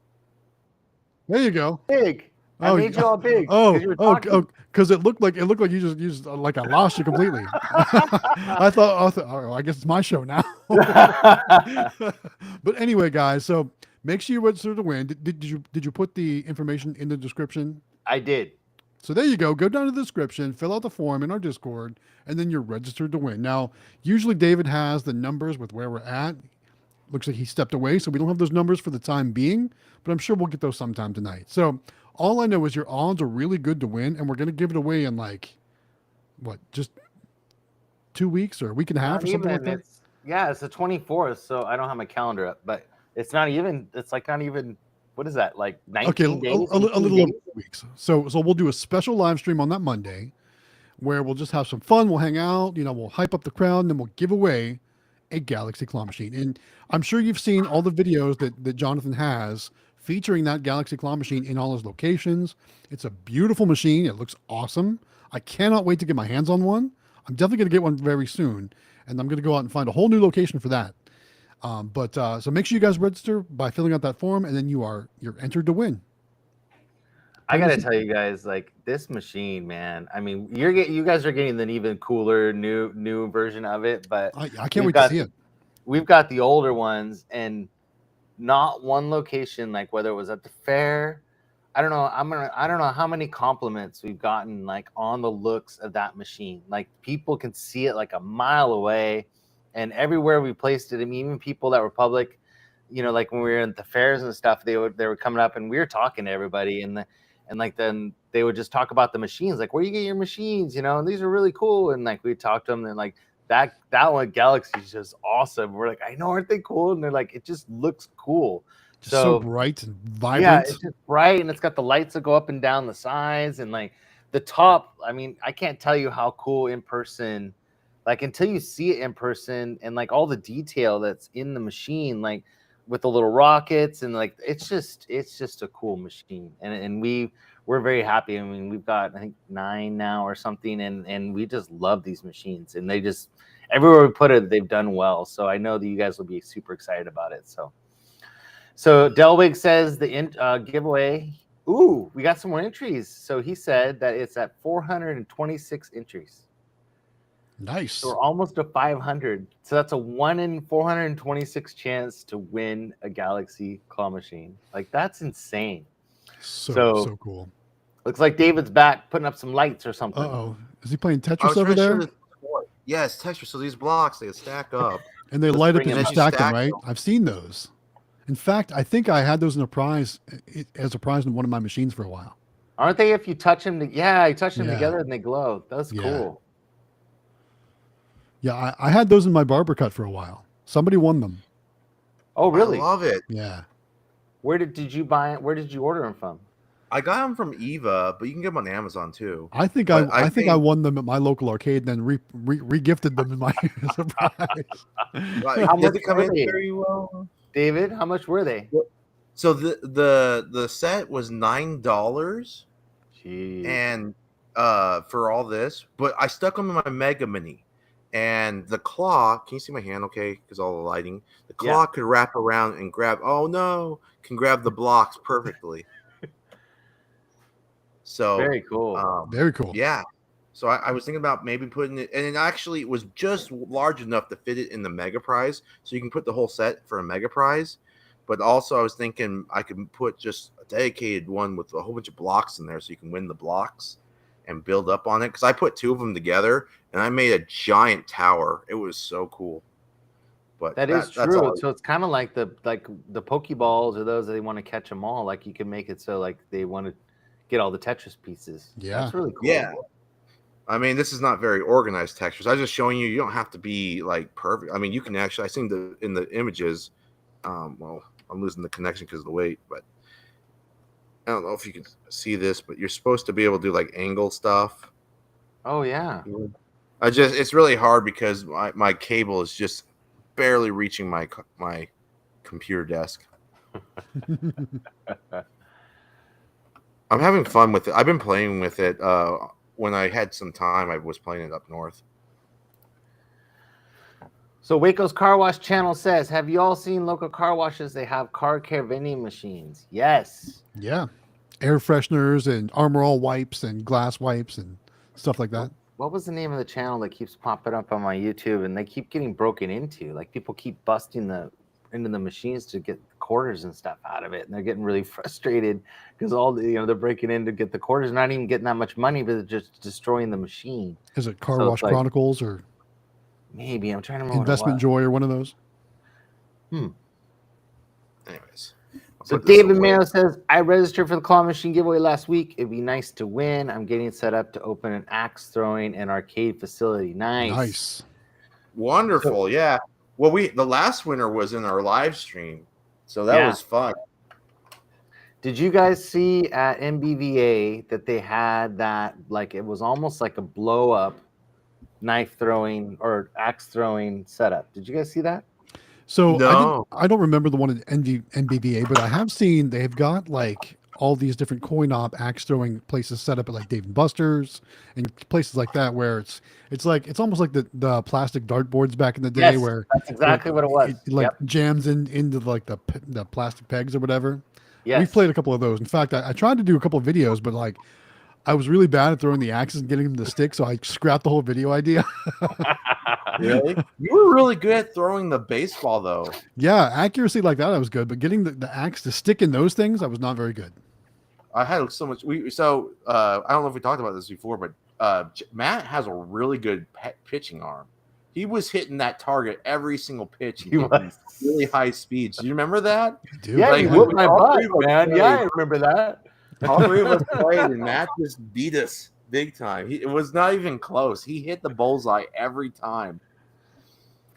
There you go. Big. I made you all big. Because it looked like you just like I lost you completely. I thought, oh, I guess it's my show now. But anyway, guys, so make sure you register to win. Did you put the information in the description? I did. So there you go. Go down to the description, fill out the form in our Discord, and then you're registered to win. Now, usually David has the numbers with where we're at. Looks like he stepped away, so we don't have those numbers for the time being, but I'm sure we'll get those sometime tonight. So all I know is your odds are really good to win, and we're going to give it away in just 2 weeks or a week and a half or something like that? It's the 24th, so I don't have my calendar up, but it's not even, what is that, like 19 days? A little over 2 weeks. So we'll do a special live stream on that Monday where we'll just have some fun. We'll hang out, we'll hype up the crowd, and then we'll give away a Galaxy Claw machine. And I'm sure you've seen all the videos that Jonathan has featuring that Galaxy Claw machine in all his locations. It's a beautiful machine. It looks awesome. I cannot wait to get my hands on one. I'm definitely going to get one very soon, and I'm going to go out and find a whole new location for that. So make sure you guys register by filling out that form, and then you're entered to win. I gotta tell you guys, like this machine, man. I mean, you guys are getting an even cooler new version of it, but I can't wait to see it. We've got the older ones, and not one location, like whether it was at the fair. I don't know. I don't know how many compliments we've gotten like on the looks of that machine. Like people can see it like a mile away, and everywhere we placed it. I mean, even people that were public, like when we were at the fairs and stuff, they were coming up and we were talking to everybody, and like then they would just talk about the machines, like where you get your machines, and these are really cool, and like we talked to them, and like that one Galaxy is just awesome. We're like, I know, aren't they cool? And they're like, it just looks cool. Just so bright and vibrant. Yeah, it's just bright, and it's got the lights that go up and down the sides, and like the top. I mean, I can't tell you how cool in person, like until you see it in person, and like all the detail that's in the machine, like with the little rockets, and like it's just a cool machine, and we're very happy. I mean, we've got I think 9 now or something, and we just love these machines, and they just everywhere we put it, they've done well. So I know that you guys will be super excited about it. So Delwig says the giveaway. Ooh, we got some more entries. So he said that it's at 426 entries. Nice. So we're almost to 500. So that's a 1 in 426 chance to win a Galaxy claw machine. Like that's insane. So cool. Looks like David's back putting up some lights or something. Uh-oh. Is he playing Tetris over there? Yes, Tetris. So these blocks, they stack up. And they light up as you stack them, right? I've seen those. In fact, I think I had those as a prize in one of my machines for a while. Aren't they if you touch them? You touch them together and they glow. That's cool. Yeah, I had those in my barber cut for a while. Somebody won them. Oh, really? I love it. Yeah. Where did you buy it? Where did you order them from? I got them from Eva, but you can get them on Amazon too. I think I won them at my local arcade and then re-gifted them in my surprise. Did they come in very well? David, how much were they? So the set was $9. Jeez. And for all this, but I stuck them in my Mega Mini, and the claw. Can you see my hand? Okay, because all the lighting. The claw could wrap around and grab. Oh no, can grab the blocks perfectly. So very cool. Very cool. Yeah. So I was thinking about maybe putting it, and it was just large enough to fit it in the Mega Prize, so you can put the whole set for a Mega Prize. But also, I was thinking I could put just a dedicated one with a whole bunch of blocks in there, so you can win the blocks and build up on it. Because I put 2 of them together, and I made a giant tower. It was so cool. But that is true. So it's kind of like the Pokeballs or those that they want to catch them all. Like you can make it so like they want to get all the Tetris pieces. Yeah, that's really cool. Yeah. I mean, this is not very organized textures. I was just showing you. You don't have to be like perfect. I mean, you can actually. I seen in the images. Well, I'm losing the connection because of the weight, but I don't know if you can see this. But you're supposed to be able to do like angle stuff. Oh yeah. It's really hard because my cable is just barely reaching my computer desk. I'm having fun with it. I've been playing with it. When I had some time, I was playing it up north. So Waco's Car Wash channel says, have you all seen local car washes? They have car care vending machines. Yes. Yeah. Air fresheners and Armor All wipes and glass wipes and stuff like that. What was the name of the channel that keeps popping up on my YouTube and they keep getting broken into? Like people keep busting into the machines to get quarters and stuff out of it, and they're getting really frustrated because they're breaking in to get the quarters, not even getting that much money, but they're just destroying the machine. Is it Car Wash Chronicles or maybe I'm trying to remember Investment Joy or one of those? Anyways, so David Mayo says, I registered for the claw machine giveaway last week. It'd be nice to win. I'm getting set up to open an axe throwing and arcade facility. Nice. Wonderful. Yeah. Well, the last winner was in our live stream, so that was fun. Did you guys see at MBVA that they had that, like, it was almost like a blow up knife throwing or axe throwing setup? Did you guys see that? So no. I don't remember the one at MBVA, but I have seen they've got like all these different coin op axe throwing places set up at like Dave & Buster's and places like that where it's almost like the plastic dartboards back in the day. Where that's exactly what it was. It jams into like the plastic pegs or whatever. Yes. We've played a couple of those. In fact, I tried to do a couple of videos, but like I was really bad at throwing the axes and getting them to stick, so I scrapped the whole video idea. Really? You were really good at throwing the baseball, though. Yeah, accuracy like that I was good, but getting the axe to stick in those things I was not very good. I had so much. I don't know if we talked about this before, but Matt has a really good pitching arm. He was hitting that target every single pitch. He was. Really high speeds. Do you remember that? Dude, Yeah, Like, you we- whooped my all butt, three of us man. played. Yeah, I remember that. All three of us played, and Matt just beat us big time. It was not even close. He hit the bullseye every time.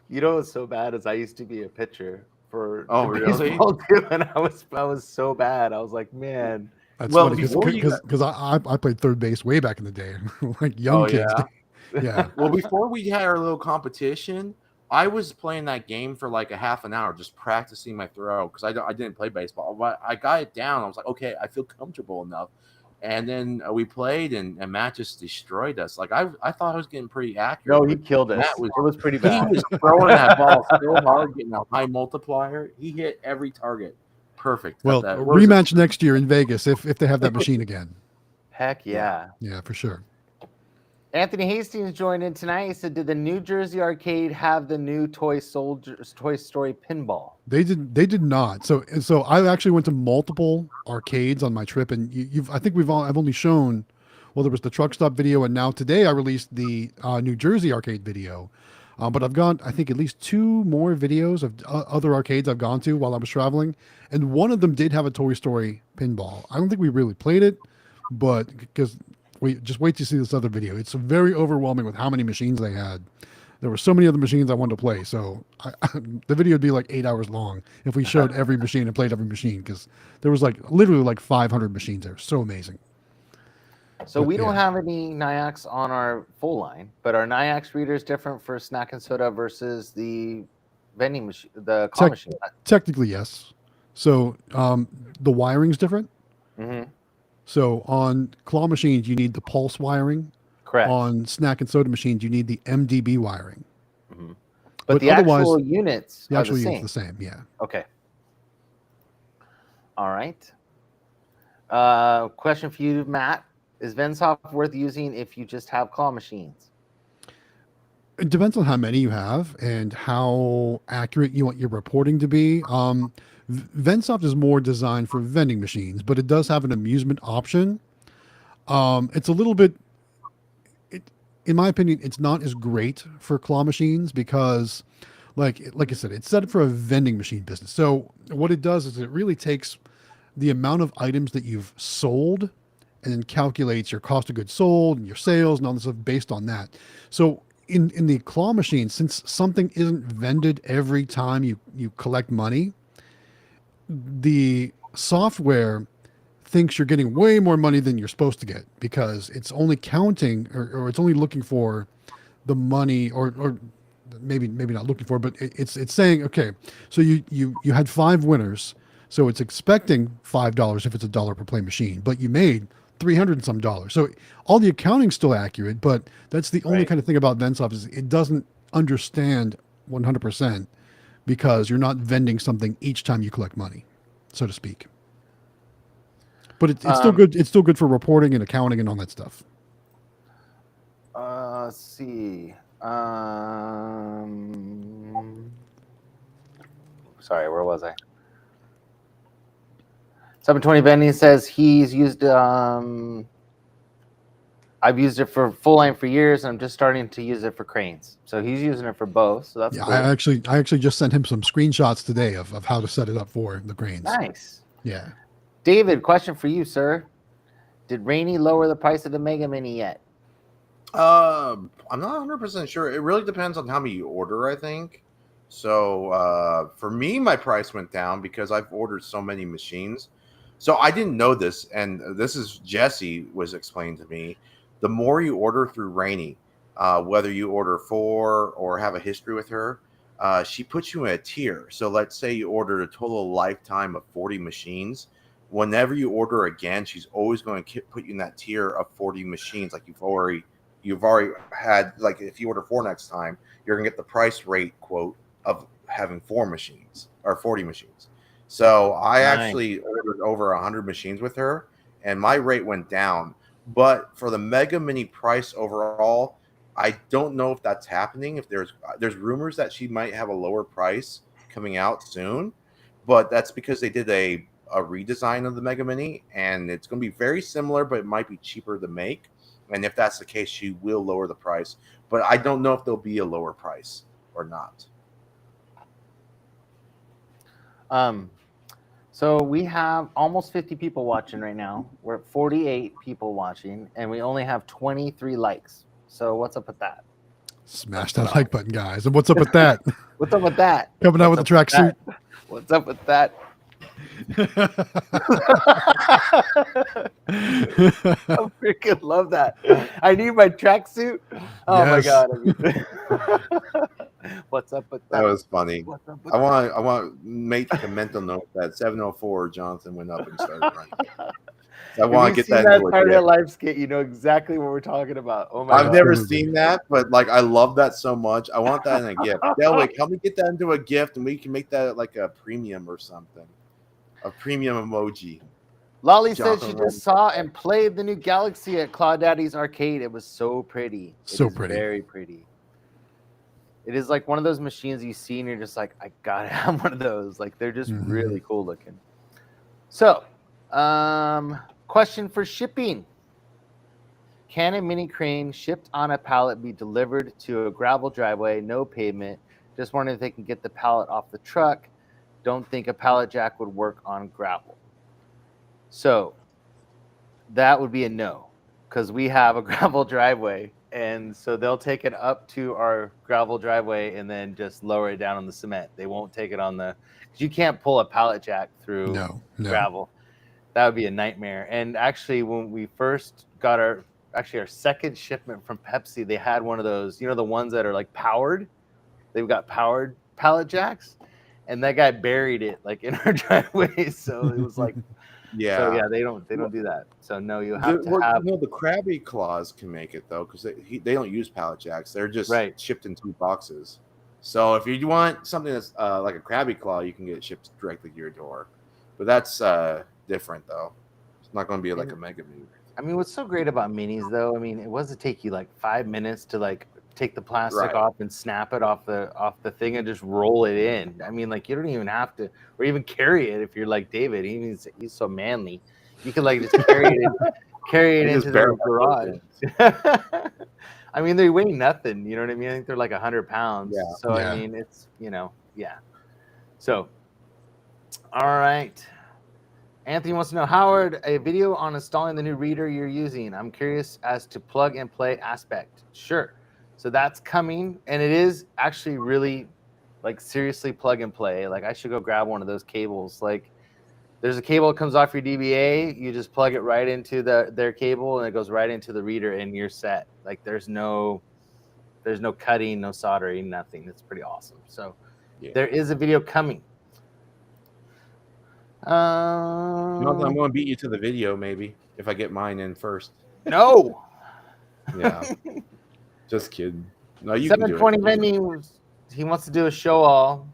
You know what's so bad is I used to be a pitcher for Oh, really? baseball too, and I was so bad. I was like, man. that's Well, funny before you because I played third base way back in the day, like young Oh, kids. yeah? Yeah. Well, before we had our little competition, I was playing that game for like a half an hour, just practicing my throw because I didn't play baseball. But I got it down. I was like, okay, I feel comfortable enough. And then we played, and Matt just destroyed us. Like I thought I was getting pretty accurate. No, he but killed us. Matt It was pretty he bad. was throwing that ball so hard, getting a high multiplier. He hit every target perfect. Well, Got that. What was it? rematch next year in Vegas if they have that machine again. Heck yeah. Yeah, for sure. Anthony Hastings joined in tonight. He said, "Did the New Jersey arcade have the new Toy Story pinball?" They did not. So I actually went to multiple arcades on my trip, and I've only shown. Well, there was the truck stop video, and now today I released the New Jersey arcade video. But I've got, I think, at least 2 more videos of other arcades I've gone to while I was traveling, and one of them did have a Toy Story pinball. I don't think we really played it, but because just wait to see this other video. It's very overwhelming with how many machines they had. There were so many other machines I wanted to play, so the video would be like 8 hours long if we showed every machine and played every machine, because there was like literally like 500 machines there. So amazing. So But, we don't yeah. have any Nyax on our full line, but our Nyax reader is different for snack and soda versus the vending machine, the claw machine. Technically, yes. So the wiring's different. Mm-hmm. So on claw machines, you need the pulse wiring. Correct. On snack and soda machines, you need the MDB wiring. Mm-hmm. But But the otherwise, actual units The are actual the same. unit's the same, yeah. Okay. All right. Question for you, Matt. Is Vensoft worth using if you just have claw machines? It depends on how many you have and how accurate you want your reporting to be. Vensoft is more designed for vending machines, but it does have an amusement option. It's a little bit, in my opinion, it's not as great for claw machines because, like I said, it's set up for a vending machine business. So what it does is it really takes the amount of items that you've sold and then calculates your cost of goods sold and your sales and all this stuff based on that. So in the claw machine, since something isn't vended every time you collect money, the software thinks you're getting way more money than you're supposed to get because it's only counting or it's only looking for the money or maybe not looking for, but it's saying, okay, so you had 5 winners, so it's expecting $5 if it's a dollar per play machine, but you made 300 and some dollars. So all the accounting's still accurate, but that's the only kind of thing about Vensoft is it doesn't understand 100% because you're not vending something each time you collect money, so to speak. But it's still good. It's still good for reporting and accounting and all that stuff. Let's see. Sorry, where was I? 720 Vending says he's used. I've used it for full line for years, and I'm just starting to use it for cranes. So he's using it for both. So that's Yeah, cool. I actually just sent him some screenshots today of how to set it up for the cranes. Nice. Yeah. David, question for you, sir. Did Rainey lower the price of the Mega Mini yet? I'm not 100% sure. It really depends on how many you order, I think. So for me, my price went down because I've ordered so many machines. So I didn't know this, and this is Jesse was explained to me. The more you order through Rainey, whether you order 4 or have a history with her, she puts you in a tier. So let's say you ordered a total lifetime of 40 machines. Whenever you order again, she's always going to put you in that tier of 40 machines. Like you've already had, like if you order 4 next time, you're gonna get the price rate quote of having 4 machines or 40 machines. So I actually ordered over 100 machines with her, and my rate went down. But for the Mega Mini price overall, I don't know if that's happening. If there's rumors that she might have a lower price coming out soon, but that's because they did a redesign of the Mega Mini, and it's going to be very similar, but it might be cheaper to make. And if that's the case, she will lower the price. But I don't know if there'll be a lower price or not. So we have almost 50 people watching right now. We're at 48 people watching, and we only have 23 likes. So what's up with that? Smash that like button, guys. And what's up with that? What's up with that? Coming out with the tracksuit. What's up with that? I freaking love that. I need my tracksuit. Oh my god. What's up with that? That was funny. I want to make a mental note that 704 Jonathan went up and started running. I want to get that into Saturday Night Live skit. You know exactly what we're talking about. Oh my god. I've never seen that, but like I love that so much. I want that in a gift. Like, help me get that into a gift, and we can make that like a premium or something. A premium emoji. Lolly said she just saw and played the new Galaxy at Claw Daddy's Arcade. It was so pretty. So pretty. Very pretty. It is like one of those machines you see and you're just like, I gotta have one of those. Like they're just really cool looking. So, question for shipping. Can a mini crane shipped on a pallet be delivered to a gravel driveway, no pavement? Just wondering if they can get the pallet off the truck. Don't think a pallet jack would work on gravel. So that would be a no, because we have a gravel driveway, and so they'll take it up to our gravel driveway and then just lower it down on the cement. They won't take it on the, because you can't pull a pallet jack through gravel. That would be a nightmare. And actually, when we first got our second shipment from Pepsi, they had one of those, you know, the ones that are like powered. They've got powered pallet jacks. And that guy buried it like in our driveway, so it was like, So yeah, they don't do that. So no, you have to have. No, the Krabby Claws can make it though, because they don't use pallet jacks. They're just shipped in 2 boxes. So if you want something that's like a Krabby Claw, you can get it shipped directly to your door. But that's different though. It's not going to be like a Mega Mini. I mean, what's so great about minis though? I mean, it wasn't take you like 5 minutes to like take the plastic off and snap it off the thing and just roll it in. I mean, like you don't even have to, or even carry it if you're like David. He's so manly. You can like just carry it into the garage. I mean, they weigh nothing. You know what I mean? I think they're like 100 pounds. Yeah. So I mean, it's So, all right. Anthony wants to know, Howard, a video on installing the new reader you're using. I'm curious as to plug and play aspect. Sure. So that's coming, and it is actually really, like, seriously plug and play. Like, I should go grab one of those cables. Like, there's a cable that comes off your DBA. You just plug it right into their cable, and it goes right into the reader, and you're set. Like, there's no cutting, no soldering, nothing. It's pretty awesome. So there is a video coming. I'm going to beat you to the video, maybe, if I get mine in first. No. Yeah. Just kidding. No, you 720 can do it. Vending, he wants to do a show all.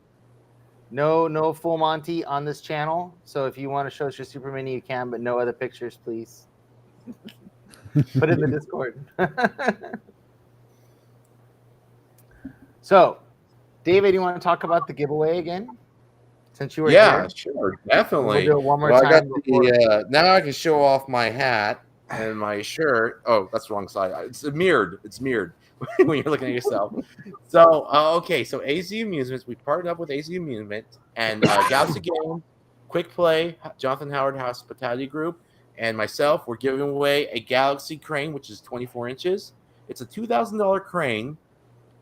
No full Monty on this channel. So if you want to show us your Super Mini, you can, but no other pictures, please. Put it in the Discord. So, David, you want to talk about the giveaway again? Since you were here? Sure, definitely. We'll do it one more time. I got now I can show off my hat and my shirt. Oh, that's the wrong side. It's mirrored. It's mirrored when you're looking at yourself. So, okay. So AZ Amusements, we partnered up with AZ Amusement and Galaxy Game, Quick Play, Jonathan Howard Hospitality Group, and myself. We're giving away a Galaxy crane, which is 24 inches. It's a $2,000 crane,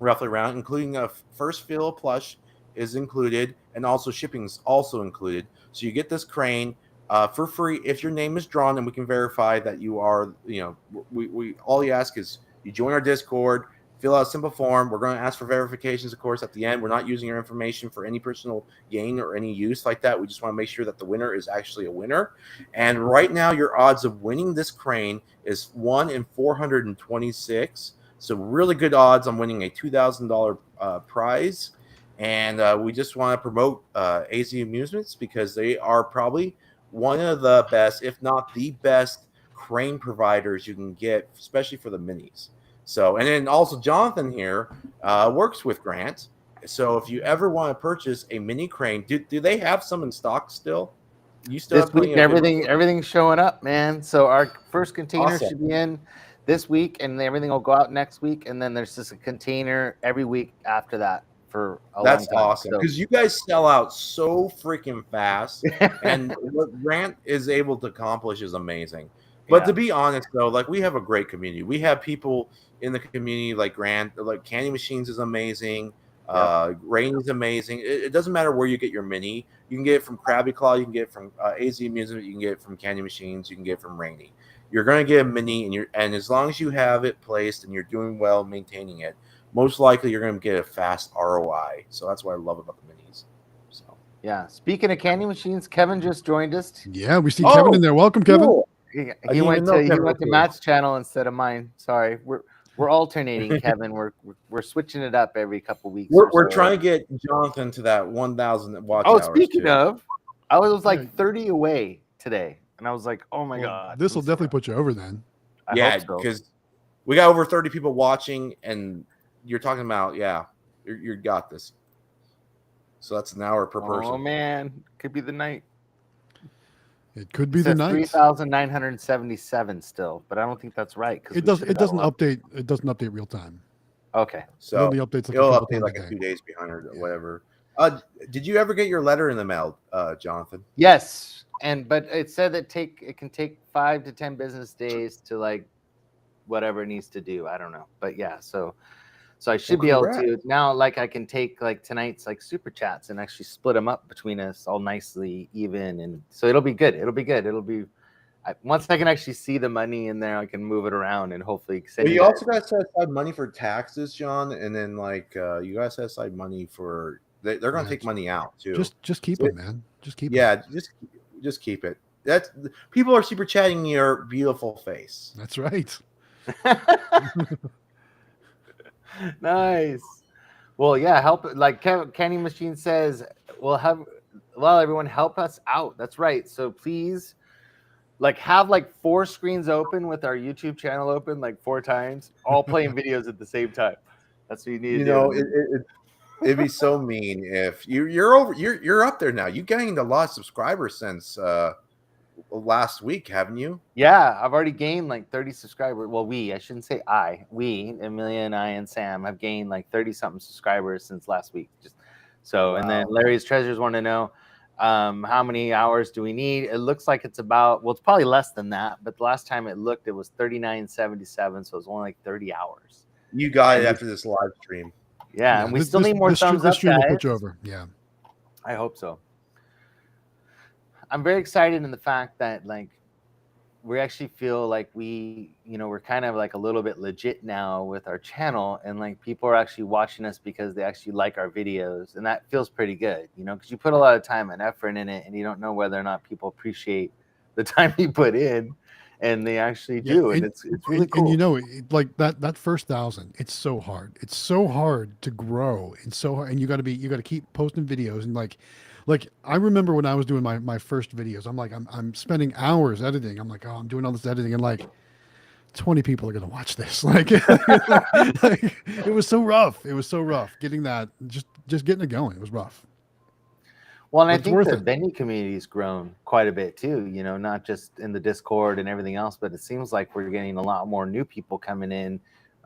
roughly around, including a first fill of plush is included, and also shipping is also included. So you get this crane for free if your name is drawn, and we can verify that you are. We all you ask is you join our Discord, fill out a simple form. We're going to ask for verifications, of course, at the end. We're not using your information for any personal gain or any use like that. We just want to make sure that the winner is actually a winner. And right now, your odds of winning this crane is 1 in 426. So really good odds on winning a $2,000 prize. And we just want to promote AZ Amusements because they are probably one of the best, if not the best, crane providers you can get, especially for the minis. So, and then also Jonathan here works with Grant. So if you ever want to purchase a mini crane, do they have some in stock still? You still This have plenty week, of everything's showing up, man. So our first container Awesome. should be in this week, and everything will go out next week. And then there's just a container every week after that for a That's long time. awesome because you guys sell out so freaking fast, and what Grant is able to accomplish is amazing. But to be honest, though, like we have a great community. We have people in the community like Grant, like Candy Machines is amazing. Rain is amazing. It doesn't matter where you get your mini. You can get it from Krabby Claw. You can get it from AZ Amusement. You can get it from Candy Machines. You can get it from Rainy. You're going to get a mini, and as long as you have it placed and you're doing well maintaining it, most likely you're going to get a fast ROI. So that's what I love about the minis. So yeah. Speaking of Candy Machines, Kevin just joined us. Yeah, we see Kevin in there. Welcome, Kevin. Cool. He went to Matt's channel instead of mine. Sorry, we're alternating, Kevin. We're switching it up every couple weeks. We're trying to get Jonathan to that 1,000 watch hours. Oh, speaking of, I was like 30 away today, and I was like, oh my god, this will definitely put you over then. I hope so. Because we got over 30 people watching, and you're talking about you got this. So that's an hour per person. Oh man, could be the night. It could be the night. 3,977 still, but I don't think that's right because it doesn't update. It doesn't update real time. Okay, so it only updates it'll update like a 2 days behind or whatever. Did you ever get your letter in the mail, Jonathan? Yes, but it said that it can take 5 to 10 business days to like whatever it needs to do. I don't know, but yeah, so I should be able to now. Like I can take like tonight's like super chats and actually split them up between us all nicely even, and so it'll be good. It'll be once I can actually see the money in there, I can move it around and hopefully send. But you also got to set aside money for taxes, John, and then like you guys set aside money for they're going to take money out too. Just keep it, man. Just keep it. Yeah, just keep it. That's people are super chatting your beautiful face. That's right. Nice. Well, yeah, help. Like Candy Machine says, everyone help us out. That's right. So please, like, have like 4 screens open with our YouTube channel open like 4 times, all playing videos at the same time. That's what you need. It'd be so mean if you're up there now. You gained a lot of subscribers since last week, haven't you? Yeah, I've already gained like 30 subscribers. Well, I shouldn't say Amelia and I and Sam have gained like 30 something subscribers since last week. And then Larry's Treasures want to know how many hours do we need? It looks like it's it's probably less than that, but the last time it looked, it was 39.77, so it's only like 30 hours. You got it after this live stream. Yeah, and we still need more thumbs up, stream guys. will put you over. Yeah, I hope so. I'm very excited in the fact that like we actually feel like we're kind of like a little bit legit now with our channel, and like people are actually watching us because they actually like our videos, and that feels pretty good, because you put a lot of time and effort in it, and you don't know whether or not people appreciate the time you put in, and they actually do, and it's really cool. And like that first 1,000, it's so hard. It's so hard to grow, and you got to keep posting videos, and like I remember when I was doing my first videos, I'm spending hours editing. I'm like, oh, I'm doing all this editing, and like 20 people are gonna watch this. Like, like it was so rough. It was so rough getting that, just getting it going. It was rough. Well, and I think the vending community's grown quite a bit too, not just in the Discord and everything else, but it seems like we're getting a lot more new people coming in.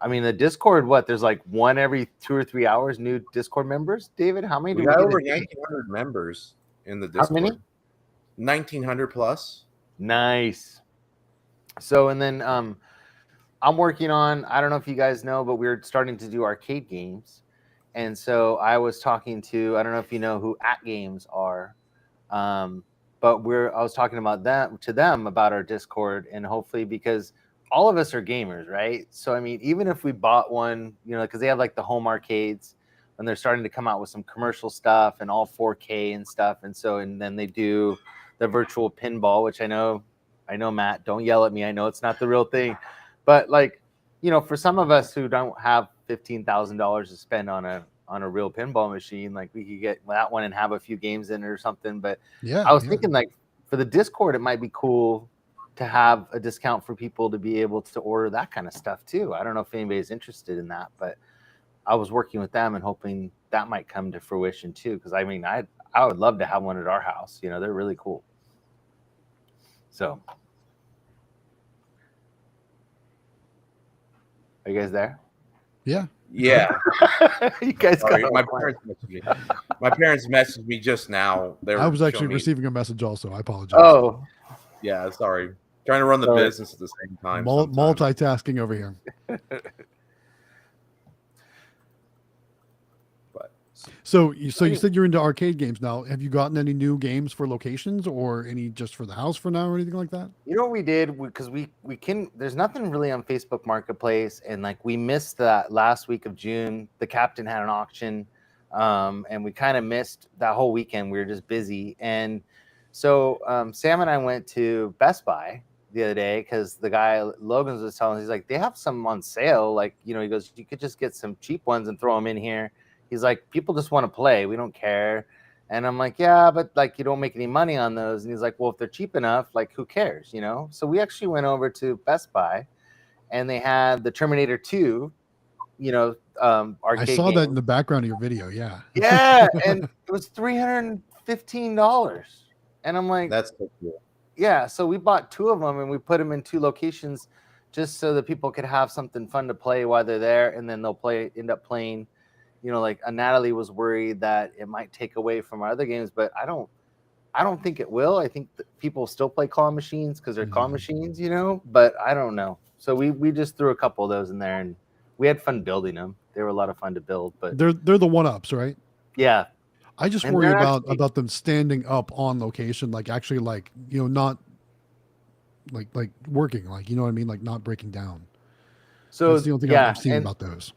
I mean, the Discord, there's like one every 2 or 3 hours new Discord members. David, how many do we got? Get over 1,900 members in the Discord. How many? 1,900 plus. Nice. So, and then I'm working on, I don't know if you guys know, but we're starting to do arcade games. And so I was talking to, I don't know if you know who At Games are, but I was talking about them about our Discord, and hopefully, because all of us are gamers, right? So, I mean, even if we bought one, because they have like the home arcades, and they're starting to come out with some commercial stuff and all 4K and stuff. And then they do the virtual pinball, which I know, Matt, don't yell at me. I know it's not the real thing, but like, for some of us who don't have $15,000 to spend on a real pinball machine, like we could get that one and have a few games in it or something. But yeah, I was thinking like for the Discord, it might be cool to have a discount for people to be able to order that kind of stuff too. I don't know if anybody's interested in that, but I was working with them and hoping that might come to fruition too. Because I mean, I would love to have one at our house. You know, they're really cool. So, are you guys there? Yeah. Yeah. You guys Sorry, got my parents messaged me just now. I was actually receiving a message also. I apologize. Oh, yeah, sorry. Trying to run the Sorry. business at the same time. Multitasking over here. But So you said you're into arcade games now. Have you gotten any new games for locations or any just for the house for now or anything like that? you know what we did? Because we can. There's nothing really on Facebook Marketplace, and like we missed that last week of June. The captain had an auction, and we kind of missed that whole weekend. We were just busy, and so Sam and I went to Best Buy the other day because the guy Logan's was telling us, he's like, they have some on sale. Like, you know, he goes, you could just get some cheap ones and throw them in here. He's like, people just want to play. We don't care. And I'm like, yeah, but like, you don't make any money on those. And he's like, well, if they're cheap enough, like, who cares, you know? So we actually went over to Best Buy and they had the Terminator 2, you know, arcade I saw game. that in the background of your video. Yeah. Yeah. And it was $315. And I'm like, that's so cool. yeah, so we bought 2 of them and we put them in 2 locations just so that people could have something fun to play while they're there, and then they'll end up playing. You know, like Natalie was worried that it might take away from our other games, but I don't think it will. I think that people still play claw machines because they're claw machines, you know. But I don't know. So we just threw a couple of those in there, and we had fun building them. They were a lot of fun to build. But They're the 1-ups, right? Yeah. I just And worry they're about them standing up on location, like actually, like, you know, not like working, like, you know what I mean, like not breaking down. So that's the only thing I've seen about those.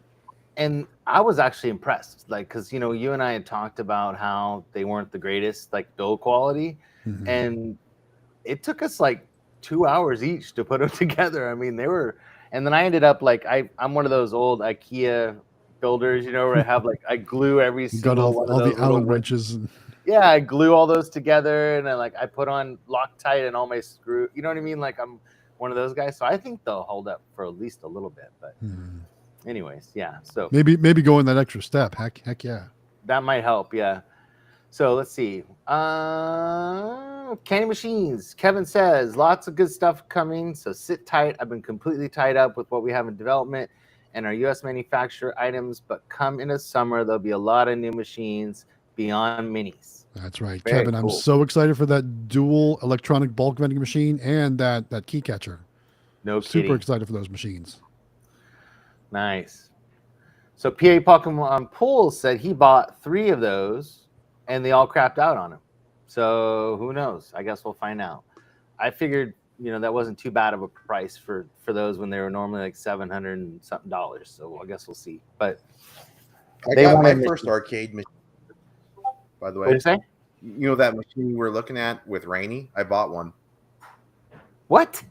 And I was actually impressed, like, because, you know, you and I had talked about how they weren't the greatest, like, build quality, and it took us like 2 hours each to put them together. I mean, they were, and then I ended up like, I'm one of those old IKEA builders, you know, where I have like, I glue every single one of those the Allen wrenches. Yeah, I glue all those together, and I put on Loctite and all my screw. You know what I mean? Like, I'm one of those guys, so I think they'll hold up for at least a little bit. But anyways, yeah. So maybe going that extra step. Heck yeah. That might help. Yeah. So let's see. Candy machines. Kevin says lots of good stuff coming. So sit tight. I've been completely tied up with what we have in development and our U.S. manufacturer items. But come into summer, there'll be a lot of new machines beyond minis. That's right, Very Kevin. cool. I'm so excited for that dual electronic bulk vending machine and that key catcher. No kidding. Super excited for those machines. Nice. So PA Pokemon Pool said he bought 3 of those and they all crapped out on him. So who knows? I guess we'll find out. I figured, you know, that wasn't too bad of a price for those when they were normally like $700 and something. So I guess we'll see. But I got my first arcade machine, by the way. What did you say? You know that machine we were looking at with Rainy? I bought one. What?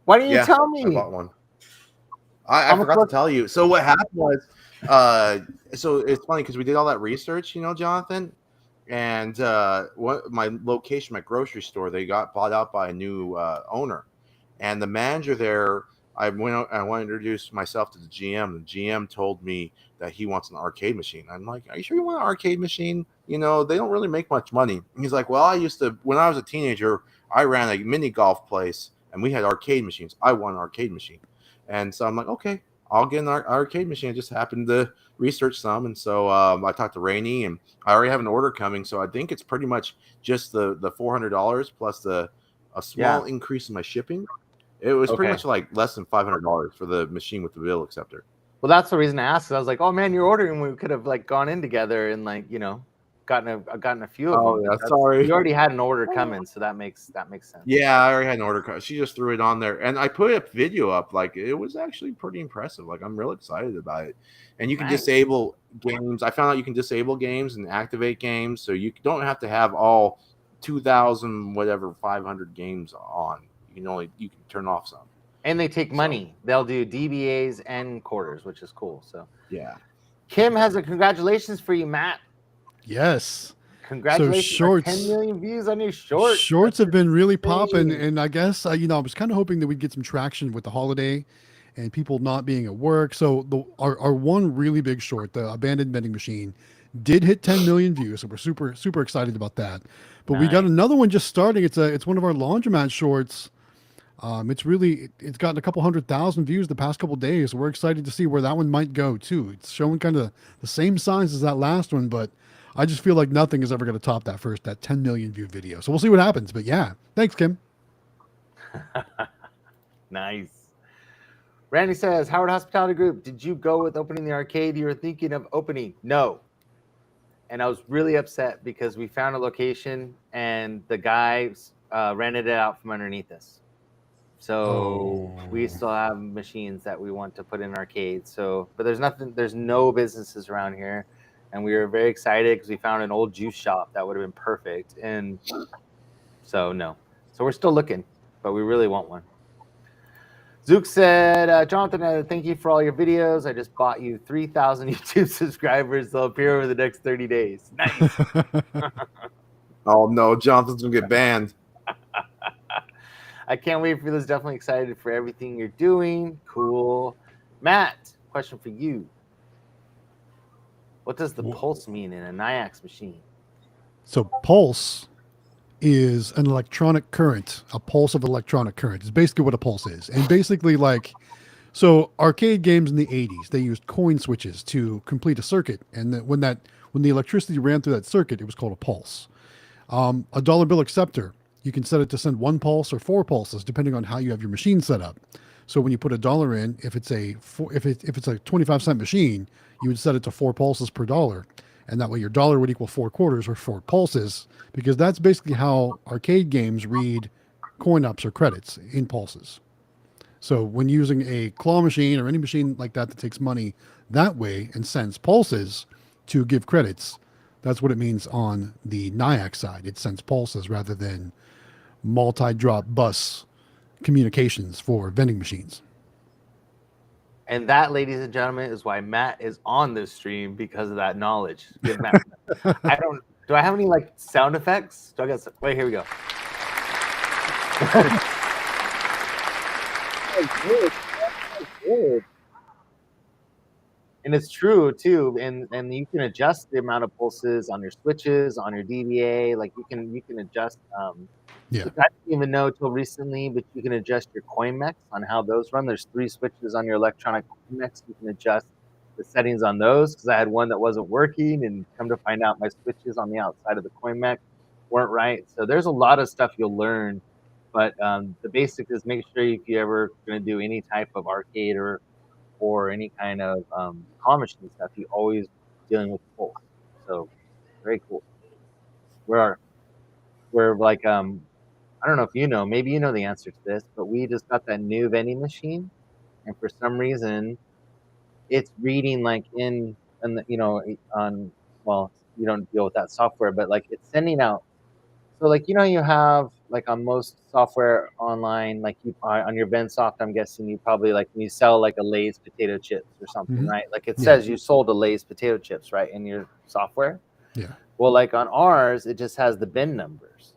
Why didn't you tell me? I bought one. I forgot to tell you. So what happened was, so it's funny because we did all that research, you know, Jonathan, and my location, my grocery store, they got bought out by a new owner, and the manager there, I want to introduce myself to the GM. The GM told me that he wants an arcade machine. I'm like, are you sure you want an arcade machine? You know, they don't really make much money. He's like, well, when I was a teenager, I ran a mini golf place and we had arcade machines. I want an arcade machine. And so I'm like, okay, I'll get an arcade machine. I just happened to research some. And so I talked to Rainey and I already have an order coming. So I think it's pretty much just the $400 plus a small increase in my shipping. It was pretty much like less than $500 for the machine with the bill acceptor. Well, that's the reason I asked. I was like, oh man, you're ordering. We could have like gone in together and like, you know, gotten a few of them. Oh yeah, sorry. You already had an order coming, so that makes sense. Yeah, I already had an order. She just threw it on there, and I put a video up. Like it was actually pretty impressive. Like I'm real excited about it. And you can disable games. I found out you can disable games and activate games, so you don't have to have all 500 games on. You can turn off some. And they take money. They'll do DBAs and quarters, which is cool. So yeah. Kim has a congratulations for you, Matt. Yes. Congratulations on 10 million views on your short. Shorts have been really popping, insane. and I guess I was kind of hoping that we'd get some traction with the holiday and people not being at work. So our one really big short, the abandoned vending machine, did hit 10 million views. So we're super excited about that. But we got Nice. another one just starting. It's one of our laundromat shorts. It's gotten a couple 100,000 views the past couple days. We're excited to see where that one might go too. It's showing kind of the same signs as that last one, but I just feel like nothing is ever going to top that 10 million view video. So we'll see what happens. But yeah, thanks, Kim. Nice. Randy says, Howard Hospitality Group, did you go with opening the arcade you were thinking of opening? No. And I was really upset because we found a location and the guy rented it out from underneath us. So we still have machines that we want to put in arcades. So, but there's no businesses around here. And we were very excited because we found an old juice shop that would have been perfect. And so, no. So we're still looking, but we really want one. Zook said, Jonathan, thank you for all your videos. I just bought you 3,000 YouTube subscribers. They'll appear over the next 30 days. Nice. Oh, no. Jonathan's going to get banned. I can't wait for this. Definitely excited for everything you're doing. Cool. Matt, question for you. What does the pulse mean in a NIAX machine? So pulse is an electronic current, a pulse of electronic current. It's basically what a pulse is. And basically so arcade games in the 80s, they used coin switches to complete a circuit. And when the electricity ran through that circuit, it was called a pulse. A dollar bill acceptor, you can set it to send 1 pulse or 4 pulses, depending on how you have your machine set up. So when you put $1 in, if it's a 25-cent machine, you would set it to 4 pulses per dollar. And that way your dollar would equal 4 quarters or 4 pulses, because that's basically how arcade games read coin ups or credits in pulses. So when using a claw machine or any machine like that takes money that way and sends pulses to give credits, that's what it means on the NIAC side. It sends pulses rather than multi-drop bus communications for vending machines. And that, ladies and gentlemen, is why Matt is on this stream, because of that knowledge. Give Matt. Do I have any sound effects? Wait, here we go. And it's true too, and you can adjust the amount of pulses on your switches, on your DVA. You can adjust. I didn't even know till recently, but you can adjust your coin mechs on how those run. There's 3 switches on your electronic coin mechs. You can adjust the settings on those, because I had one that wasn't working, and come to find out my switches on the outside of the coin mech weren't right. So there's a lot of stuff you'll learn, but the basic is make sure if you ever going to do any type of arcade or any kind of claw machine stuff, you always dealing with pulse. So very cool. We're I don't know if you know, maybe you know the answer to this, but we just got that new vending machine, and for some reason, it's reading in the, well, you don't deal with that software, but it's sending out. So you have on most software online, on your VenSoft, I'm guessing you probably when you sell a Lay's potato chips or something, right? It says you sold a Lay's potato chips, right, in your software. Yeah. Well, on ours, it just has the bin numbers.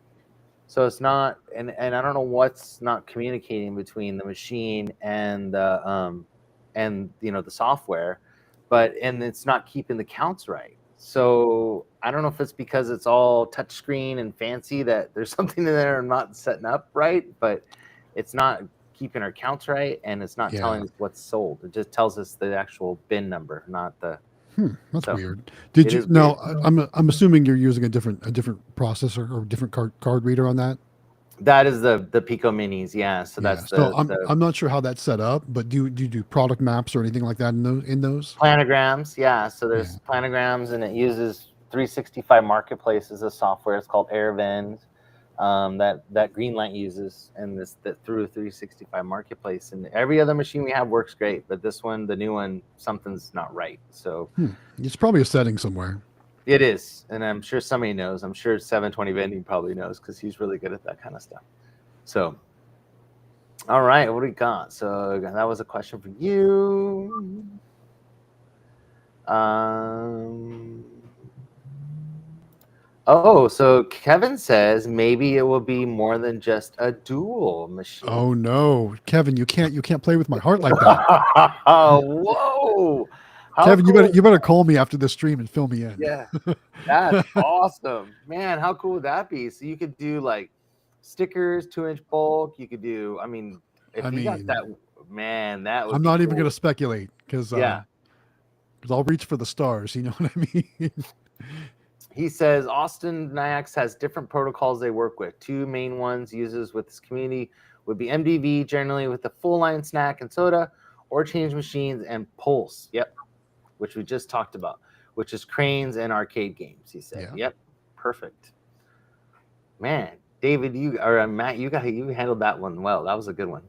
So it's not, and I don't know what's not communicating between the machine and the software, and it's not keeping the counts right. So I don't know if it's because it's all touchscreen and fancy that there's something in there I'm not setting up right, but it's not keeping our counts right, and it's not telling us what's sold. It just tells us the actual bin number, not the. That's weird. Did you? No, I'm assuming you're using a different processor or different card reader on that. That is the Pico Minis, yeah. So that's I'm not sure how that's set up, but do you do product maps or anything like that in those planograms? Yeah. So there's planograms, and it uses 365 Marketplace as a software. It's called AirVend. That Greenlight uses, and that through 365 Marketplace, and every other machine we have works great, but this one, the new one, something's not right. So it's probably a setting somewhere. It is, and I'm sure somebody knows. I'm sure 720 Vending probably knows, because he's really good at that kind of stuff. So, all right, what do we got? So that was a question for you. Oh, so Kevin says maybe it will be more than just a dual machine. Oh no, Kevin, you can't play with my heart like that. Whoa! How Kevin, cool you better call me after the stream and fill me in. Yeah, that's awesome, man. How cool would that be? So you could do like stickers, 2-inch bulk. You could do. I mean, if I you got mean, that, man, that would I'm be not even cool. going to speculate because Yeah. I'll reach for the stars. You know what I mean? He says Austin Nyax has different protocols they work with. Two main ones uses with this community would be MDV, generally with the full line snack and soda, or change machines and Pulse. Yep, which we just talked about, which is cranes and arcade games. He said, Yeah. "Yep, perfect." Man, David, Matt, you handled that one well. That was a good one.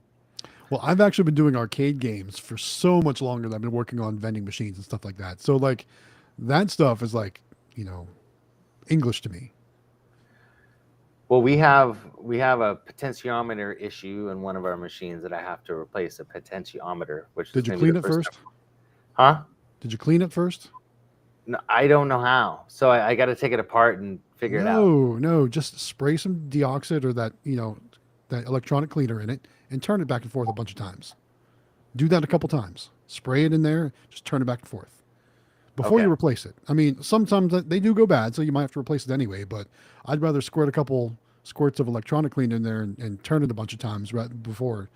Well, I've actually been doing arcade games for so much longer than I've been working on vending machines and stuff like that. So like that stuff is like, English to me. Well, we have a potentiometer issue in one of our machines that I have to replace a potentiometer. Which Did you clean it first? Huh? Did you clean it first? No, I don't know how. So I got to take it apart and figure it out. No, just spray some deoxit or that electronic cleaner in it and turn it back and forth a bunch of times. Do that a couple times. Spray it in there, just turn it back and forth before you replace it. I mean, sometimes they do go bad, so you might have to replace it anyway, but I'd rather squirt a couple squirts of electronic cleaner in there and turn it a bunch of times right before.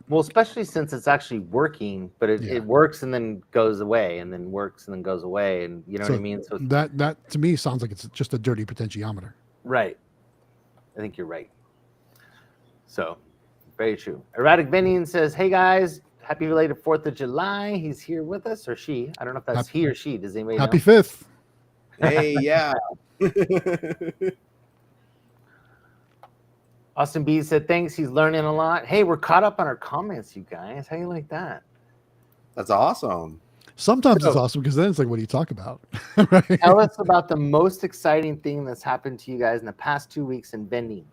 Well, especially since it's actually working, but it works and then goes away, and then works and then goes away, and you know what I mean. So that to me sounds like it's just a dirty potentiometer. Right. I think you're right. So, very true. Erratic Vending says, "Hey guys, happy related 4th of July." He's here with us, or she. I don't know if that's he or she. Does anybody Happy know? 5th. Hey, yeah. Austin B said, "Thanks. He's learning a lot." Hey, we're caught up on our comments, you guys. How do you like that? That's awesome. Sometimes it's awesome because then it's like, what do you talk about? Right? Tell us about the most exciting thing that's happened to you guys in the past 2 weeks in vending.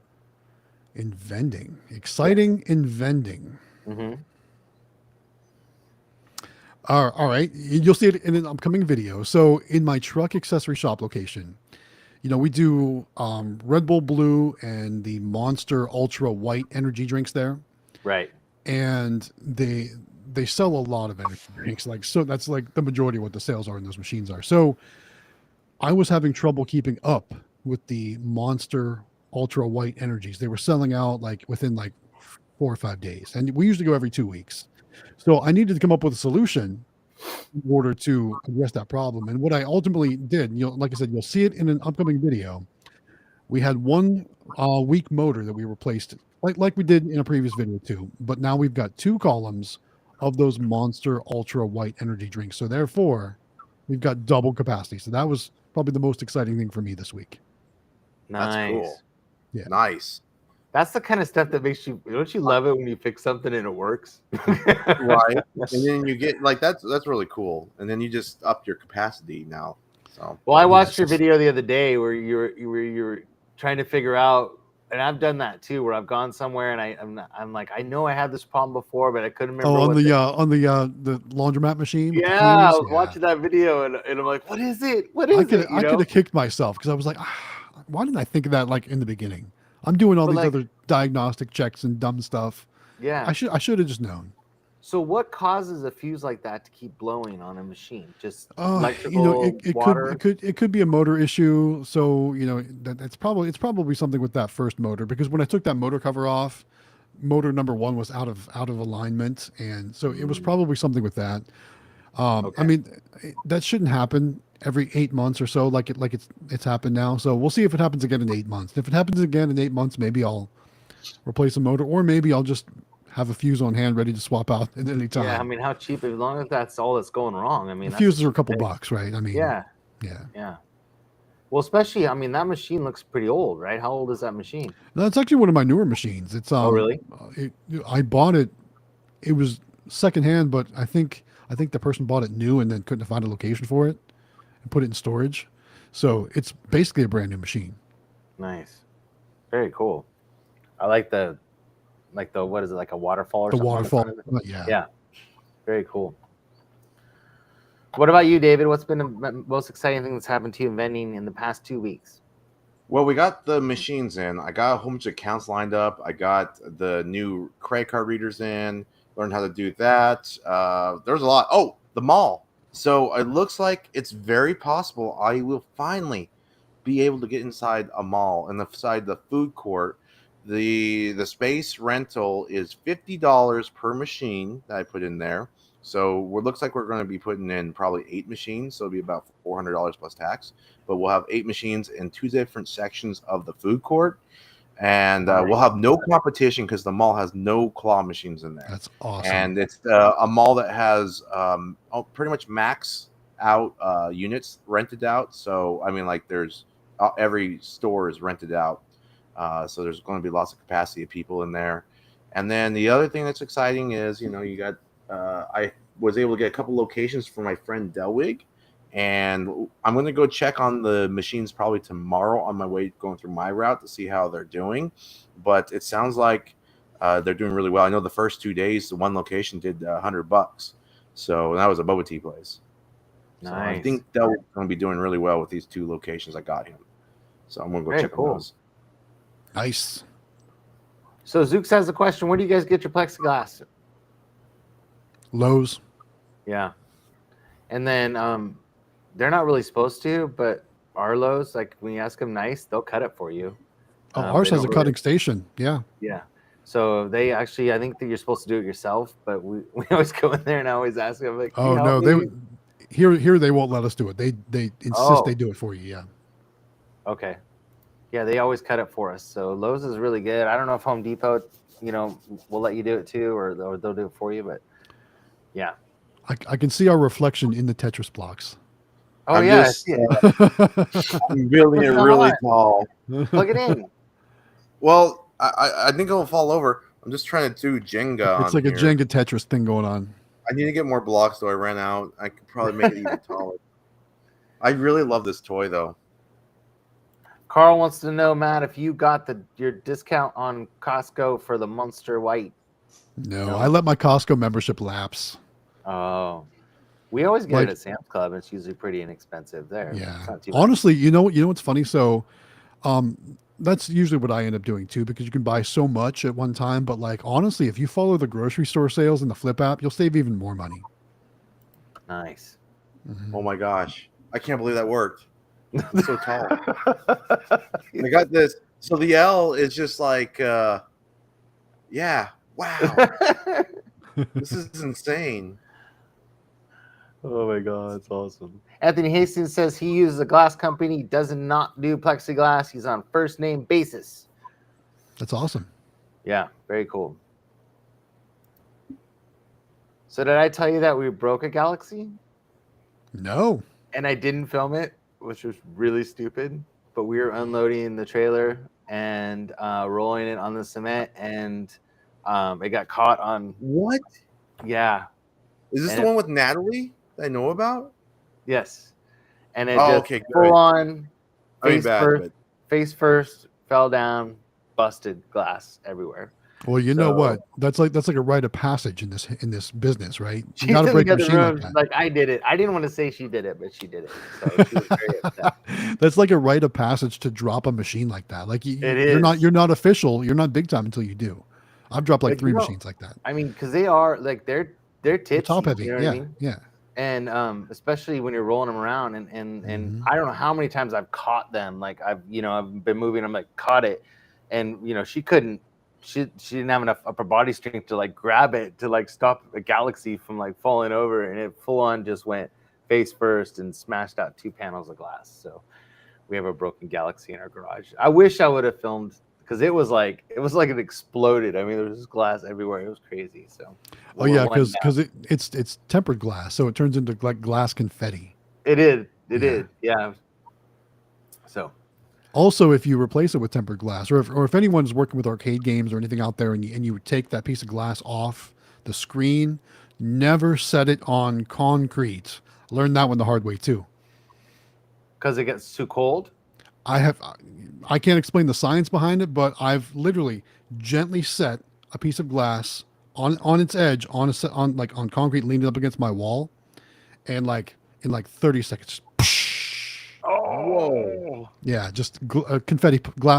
In vending. Exciting in vending. Mm-hmm. All right. You'll see it in an upcoming video. So in my truck accessory shop location, we do Red Bull Blue and the Monster Ultra White energy drinks there. Right. And they sell a lot of energy drinks. So that's like the majority of what the sales are in those machines are. So I was having trouble keeping up with the Monster Ultra White energies. They were selling out like within like 4 or 5 days. And we usually go every 2 weeks. So I needed to come up with a solution in order to address that problem. And what I ultimately did, like I said, you'll see it in an upcoming video. We had 1 weak motor that we replaced, like we did in a previous video too. But now we've got 2 columns of those Monster Ultra White energy drinks. So therefore, we've got double capacity. So that was probably the most exciting thing for me this week. Nice. That's cool. Yeah. Nice. That's the kind of stuff that makes you, don't you love it when you fix something and it works? Right. And then you get like that's really cool. And then you just up your capacity now. So well, I watched your video the other day where you were trying to figure out, and I've done that too, where I've gone somewhere and I'm like, I know I had this problem before, but I couldn't remember. Oh, on the laundromat machine. Yeah, I was watching that video and I'm like, what is it? What is it? I could have kicked myself because I was like, why didn't I think of that like in the beginning? I'm doing all these other diagnostic checks and dumb stuff. Yeah, I should have just known. So what causes a fuse like that to keep blowing on a machine? Just electrical, water? It could be a motor issue. So it's probably something with that first motor, because when I took that motor cover off, motor number 1 was out of alignment, and so it was probably something with that. I mean, that shouldn't happen every 8 months or so, like it's happened now. So we'll see if it happens again in 8 months. If it happens again in 8 months, maybe I'll replace a motor, or maybe I'll just have a fuse on hand ready to swap out at any time. Yeah, I mean, how cheap? As long as that's all that's going wrong. I mean, the fuses are a couple bucks, right? I mean, yeah. Well, especially, I mean, that machine looks pretty old, right? How old is that machine? No, it's actually one of my newer machines. It's oh, really? I bought it. It was secondhand, but I think the person bought it new and then couldn't find a location for it and put it in storage. So it's basically a brand new machine. Nice, very cool. I like the what is it, like a waterfall or the something? Waterfall. Yeah, very cool. What about you, David? What's been the most exciting thing that's happened to you in vending in the past 2 weeks? Well, we got the machines in. I got a whole bunch of accounts lined up. I got the new credit card readers in. Learned how to do that. There's a lot. Oh, the mall. So it looks like it's very possible I will finally be able to get inside a mall and inside the food court. The space rental is $50 per machine that I put in there. So it looks like we're going to be putting in probably 8 machines. So it'll be about $400 plus tax. But we'll have 8 machines in 2 different sections of the food court. And we'll have no competition because the mall has no claw machines in there. That's awesome. And it's a mall that has pretty much max out units rented out. So, I mean, like there's every store is rented out. So there's going to be lots of capacity of people in there. And then the other thing that's exciting is, you got I was able to get a couple locations for my friend Delwig. And I'm going to go check on the machines probably tomorrow on my way going through my route to see how they're doing. But it sounds like they're doing really well. I know the first 2 days, the one location did $100. So that was a boba tea place. Nice. So I think Delwig's going to be doing really well with these 2 locations I got him. So I'm going to go check on those. Nice. So Zooks has a question. Where do you guys get your plexiglass? Lowe's. Yeah. And then they're not really supposed to, but our Lowe's, like when you ask them nice, they'll cut it for you. Oh, ours has a cutting station. Yeah. Yeah. So they actually, I think that you're supposed to do it yourself, but we always go in there and I always ask them, like, oh no, here they won't let us do it. They insist they do it for you. Yeah. Okay. Yeah, they always cut it for us. So Lowe's is really good. I don't know if Home Depot, will let you do it too, or they'll do it for you, but yeah. I can see our reflection in the Tetris blocks. Oh, I'm yeah. just, I'm building it really tall. Plug it in. Well, I think it'll fall over. I'm just trying to do Jenga. It's like a Jenga Tetris thing going on. I need to get more blocks, though. I ran out. I could probably make it even taller. I really love this toy, though. Carl wants to know, Matt, if you got your discount on Costco for the Monster White. No, I let my Costco membership lapse. Oh, we always get it at Sam's Club. And it's usually pretty inexpensive there. Yeah. Honestly, you know what's funny? So, that's usually what I end up doing too, because you can buy so much at one time. But like, honestly, if you follow the grocery store sales in the Flip app, you'll save even more money. Nice. Mm-hmm. Oh my gosh. I can't believe that worked. I'm so tall. I got this. So the L is just like, yeah. Wow. This is insane. Oh my God, it's awesome. Anthony Hastings says he uses a glass company, does not do plexiglass. He's on first name basis. That's awesome. Yeah, very cool. So did I tell you that we broke a Galaxy? No. And I didn't film it, which was really stupid. But we were unloading the trailer and rolling it on the cement, and it got caught on. What? Yeah. Is this the one with Natalie that I know about? Yes. And it just okay, full on face first, fell down, busted glass everywhere. Well, you know what? That's like a rite of passage in this business, right? You She's got to in break the a machine room, like that. like I did it. I didn't want to say she did it, but she did it. So she was very upset. That's like a rite of passage to drop a machine like that. Like you're not official, you're not big time until you do. I've dropped like 3 machines like that. I mean, because they are like they're tipsy, top heavy. You know what I mean? Yeah. And especially when you're rolling them around, and I don't know how many times I've caught them. Like I've been moving them, like caught it, and she couldn't. She didn't have enough upper body strength to like grab it to like stop a Galaxy from like falling over, and it full on just went face first and smashed out 2 panels of glass. So we have a broken Galaxy in our garage. I wish I would have filmed, because it was like it exploded. I mean, there was just glass everywhere. It was crazy. So because it's tempered glass, so it turns into like glass confetti. It did. Yeah. So. Also, if you replace it with tempered glass, or if anyone's working with arcade games or anything out there, and you take that piece of glass off the screen, never set it on concrete. Learned that one the hard way too. Because it gets too cold? I can't explain the science behind it, but I've literally gently set a piece of glass on its edge on concrete, leaned it up against my wall, and in 30 seconds. Oh, Yeah, just glass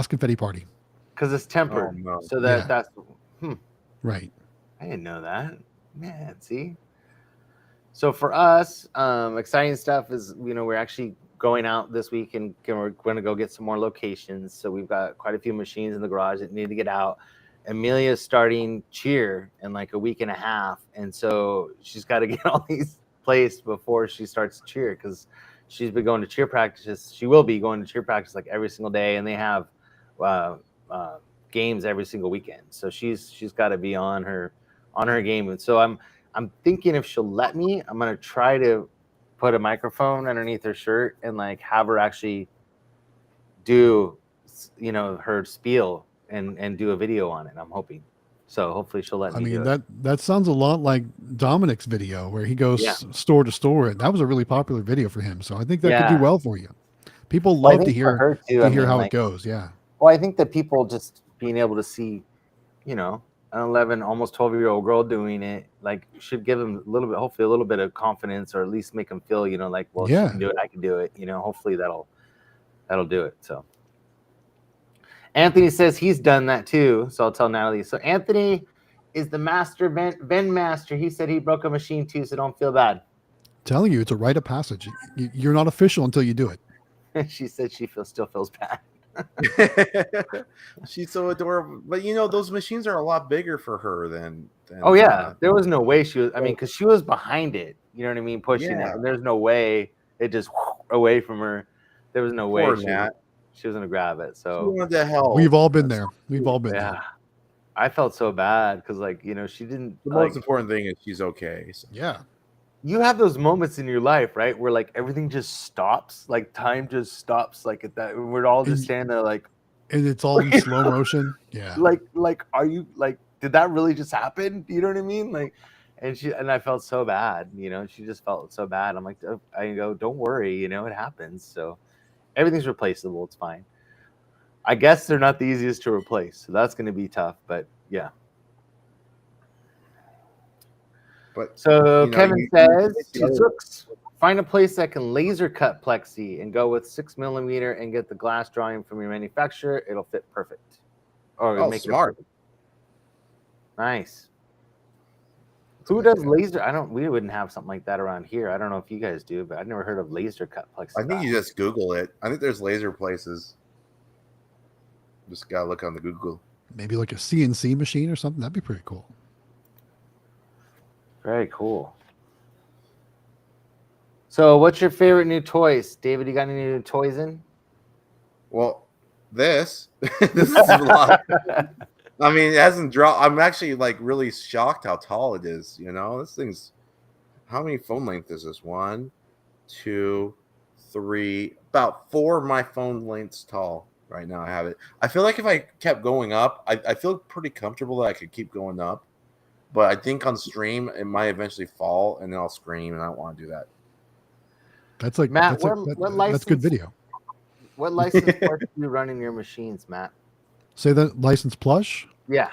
confetti party. Because it's tempered. Oh, no. So Yeah. that's Right. I didn't know that. Man, see. So for us, exciting stuff is we're actually going out this week and we're going to go get some more locations. So we've got quite a few machines in the garage that need to get out. Amelia's starting cheer in like a week and a half, and so she's got to get all these placed before she starts cheer because she's been going to cheer practice. She will be going to cheer practice like every single day, and they have uh, games every single weekend. So she's got to be on her game, and so I'm thinking if she'll let me, I'm gonna try to put a microphone underneath her shirt and like have her actually do, her spiel and do a video on it. I'm hoping. So hopefully she'll let I me do mean, it. that sounds a lot like Dominic's video where he goes Yeah. store to store. And that was a really popular video for him. So I think that could do Yeah. well for you. People Well, I love to think for hear her too. I mean, how like, it goes. Yeah. well, I think that people just being able to see, an 11, almost 12-year-old girl doing it, like, should give them a little bit, hopefully a little bit of confidence, or at least make them feel, like, well, she Yeah. can do it, I can do it. Hopefully that'll do it. So Anthony says he's done that too. So I'll tell Natalie. So Anthony is the master Ven master. He said he broke a machine too, so don't feel bad. Telling you, it's a rite of passage. You're not official until you do it. She said she still feels bad. She's so adorable. But those machines are a lot bigger for her than Oh yeah, there was no way she was. I mean, because she was behind it. You know what I mean, pushing it. And there's no way it just away from her. There was no way she was gonna grab it. She So wanted to help. We've all been there. We've all been yeah, there. I felt so bad because, like, she didn't. The most important thing is she's okay. So. Yeah. You have those moments in your life, right, where like everything just stops, like time just stops, like at that. We're all just standing there, like, and it's all in slow motion. Yeah. Like, are you like? Did that really just happen? You know what I mean? Like, and I felt so bad. She just felt so bad. I'm like, I go, don't worry. It happens. So everything's replaceable. It's fine. I guess they're not the easiest to replace, so that's going to be tough. But yeah. But so Kevin says, find a place that can laser cut plexi and go with 6mm and get the glass drawing from your manufacturer. It'll fit perfect. Or make smart. It nice. Who does laser? We wouldn't have something like that around here. I don't know if you guys do, but I've never heard of laser cut plexi. I think you just Google it. I think there's laser places. Just gotta look on the Google. Maybe like a CNC machine or something. That'd be pretty cool. Very cool. So what's your favorite new toys? David, you got any new toys in? Well, this is a lot. I mean, it hasn't dropped. I'm actually like really shocked how tall it is. This thing's, how many phone length is this? 1, 2, 3, about 4 of my phone lengths tall right now. I have it. I feel like if I kept going up, I feel pretty comfortable that I could keep going up. But I think on stream, it might eventually fall, and then I'll scream, and I don't want to do that. That's like, Matt, that's good video. What license parts do you run in your machines, Matt? Say that license Plush? Yeah.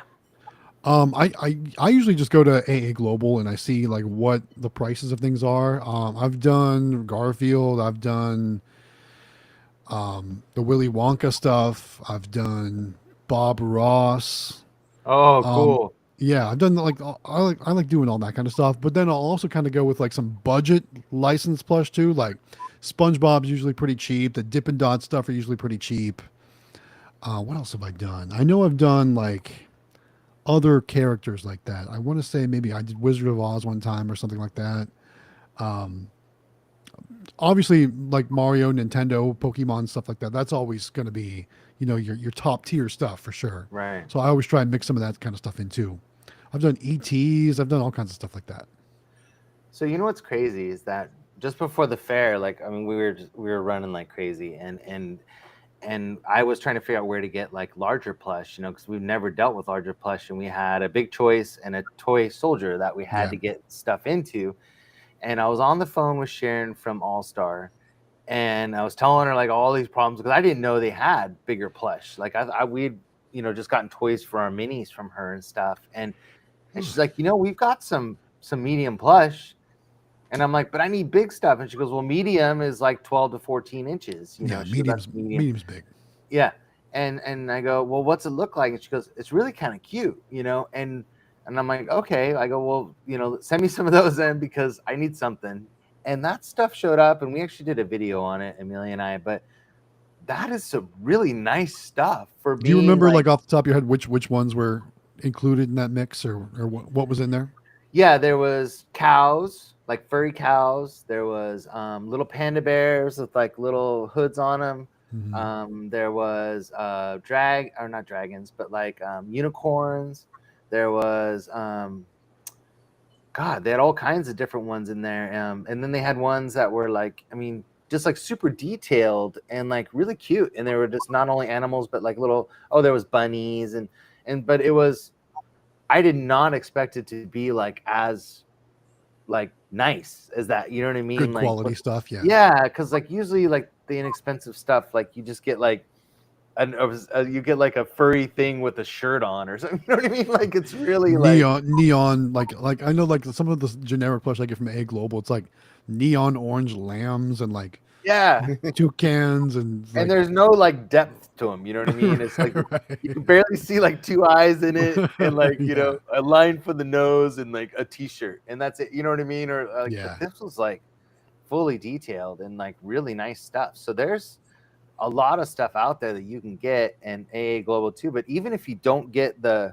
I usually just go to AA Global and I see like what the prices of things are. I've done Garfield. I've done the Willy Wonka stuff. I've done Bob Ross. Oh, cool. Yeah, I've done like I like doing all that kind of stuff. But then I'll also kind of go with like some budget license Plush too. Like SpongeBob's usually pretty cheap. The Dippin' Dot stuff are usually pretty cheap. What else have I done? I know I've done like other characters like that. I want to say maybe I did Wizard of Oz one time or something like that. Obviously, like Mario, Nintendo, Pokemon, stuff like that. That's always going to be, your top tier stuff for sure. Right. So I always try and mix some of that kind of stuff in too. I've done ETs. I've done all kinds of stuff like that. So what's crazy is that just before the fair, like, I mean, we were running like crazy, and I was trying to figure out where to get like larger plush, because we've never dealt with larger plush, and we had a big choice and a toy soldier that we had to get stuff into. And I was on the phone with Sharon from All Star, and I was telling her like all these problems because I didn't know they had bigger plush. Like we'd just gotten toys for our minis from her and stuff, and she's like, we've got some medium plush. And I'm like, but I need big stuff. And she goes, well, medium is like 12 to 14 inches. You know, Yeah, she goes, that's medium's big. Yeah. And I go, well, what's it look like? And she goes, it's really kind of cute, you know? And I'm like, okay. I go, well, you know, send me some of those in because I need something. And that stuff showed up, and we actually did a video on it, Amelia and I, but that is some really nice stuff for being. Do you remember, like off the top of your head, which ones were included in that mix, or what was in there? Yeah, there was cows, like furry cows. There was little panda bears with like little hoods on them. Mm-hmm. There was not dragons, but like unicorns. There was God, they had all kinds of different ones in there. And then they had ones that were like, I mean, just like super detailed and like really cute. And they were just not only animals, but like little, there was bunnies but it was, I did not expect it to be like as like nice as that. You know what I mean? Good Like quality stuff. Yeah. Yeah. Cause like usually like the inexpensive stuff, like you just get like, you get like a furry thing with a shirt on or something. You know what I mean? Like it's really neon, like I know like some of the generic plush I get from A Global. It's like neon orange lambs and like yeah. toucans and like, And there's no like depth to them. You know what I mean? It's like right. you can barely see like two eyes in it, and like you Yeah. know a line for the nose and like a t-shirt, and that's it. You know what I mean? Or like, Yeah. but this was like fully detailed and like really nice stuff. So there's a lot of stuff out there that you can get and AA Global too. But even if you don't get the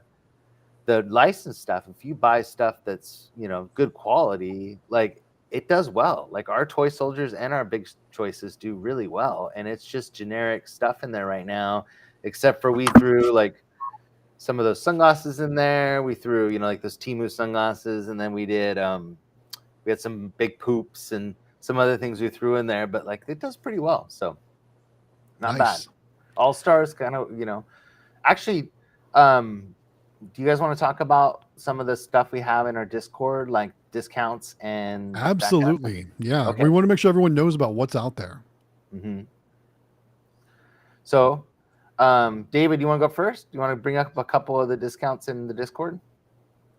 licensed stuff, if you buy stuff that's, you know, good quality, like it does well. Like our toy soldiers and our big choices do really well. And it's just generic stuff in there right now, except for we threw like some of those sunglasses in there. We threw, you know, like those Temu sunglasses, and then we did we had some big poops and some other things we threw in there, but like it does pretty well. So not Nice. bad. All Stars kind of, you know, actually, do you guys want to talk about some of the stuff we have in our Discord, like discounts and that kind of stuff? Absolutely. Yeah. Okay. We want to make sure everyone knows about what's out there. Mm-hmm. So, David, you want to go first? You want to bring up a couple of the discounts in the Discord?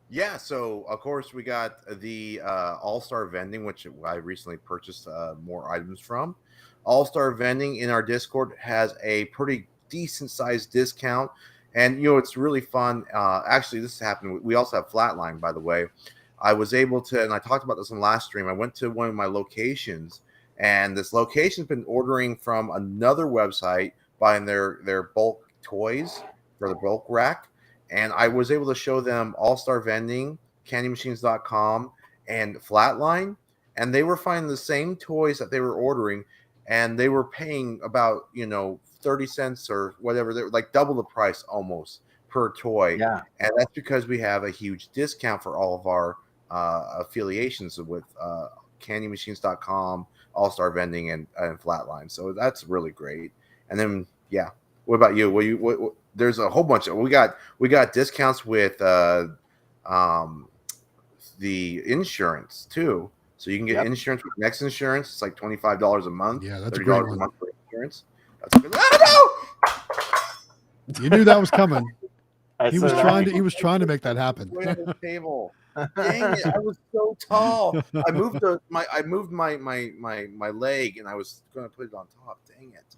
Yeah, so of course we got the All-Star Vending, which I recently purchased more items from. All-Star Vending in our Discord has a pretty decent sized discount, and you know it's really fun. Actually, this happened. We also have Flatline, by the way. I was able to, and I talked about this in last stream. I went to one of my locations, and this location's been ordering from another website, buying their bulk toys for the bulk rack. And I was able to show them All-Star Vending, CandyMachines.com, and Flatline, and they were finding the same toys that they were ordering, and they were paying about 30 cents or whatever. They were like double the price almost per toy. Yeah. And that's because we have a huge discount for all of our affiliations with CandyMachines.com, All-Star Vending, and Flatline. So that's really great. And then what about you? What there's a whole bunch of we got discounts with the insurance too. So you can get insurance with Next Insurance. It's like $25 a month. Yeah, that's $30 a a great month for insurance. That's a good. You knew that was coming. He was trying to make that happen. On the table. Dang it! I was so tall. I moved my leg, and I was going to put it on top. Dang it!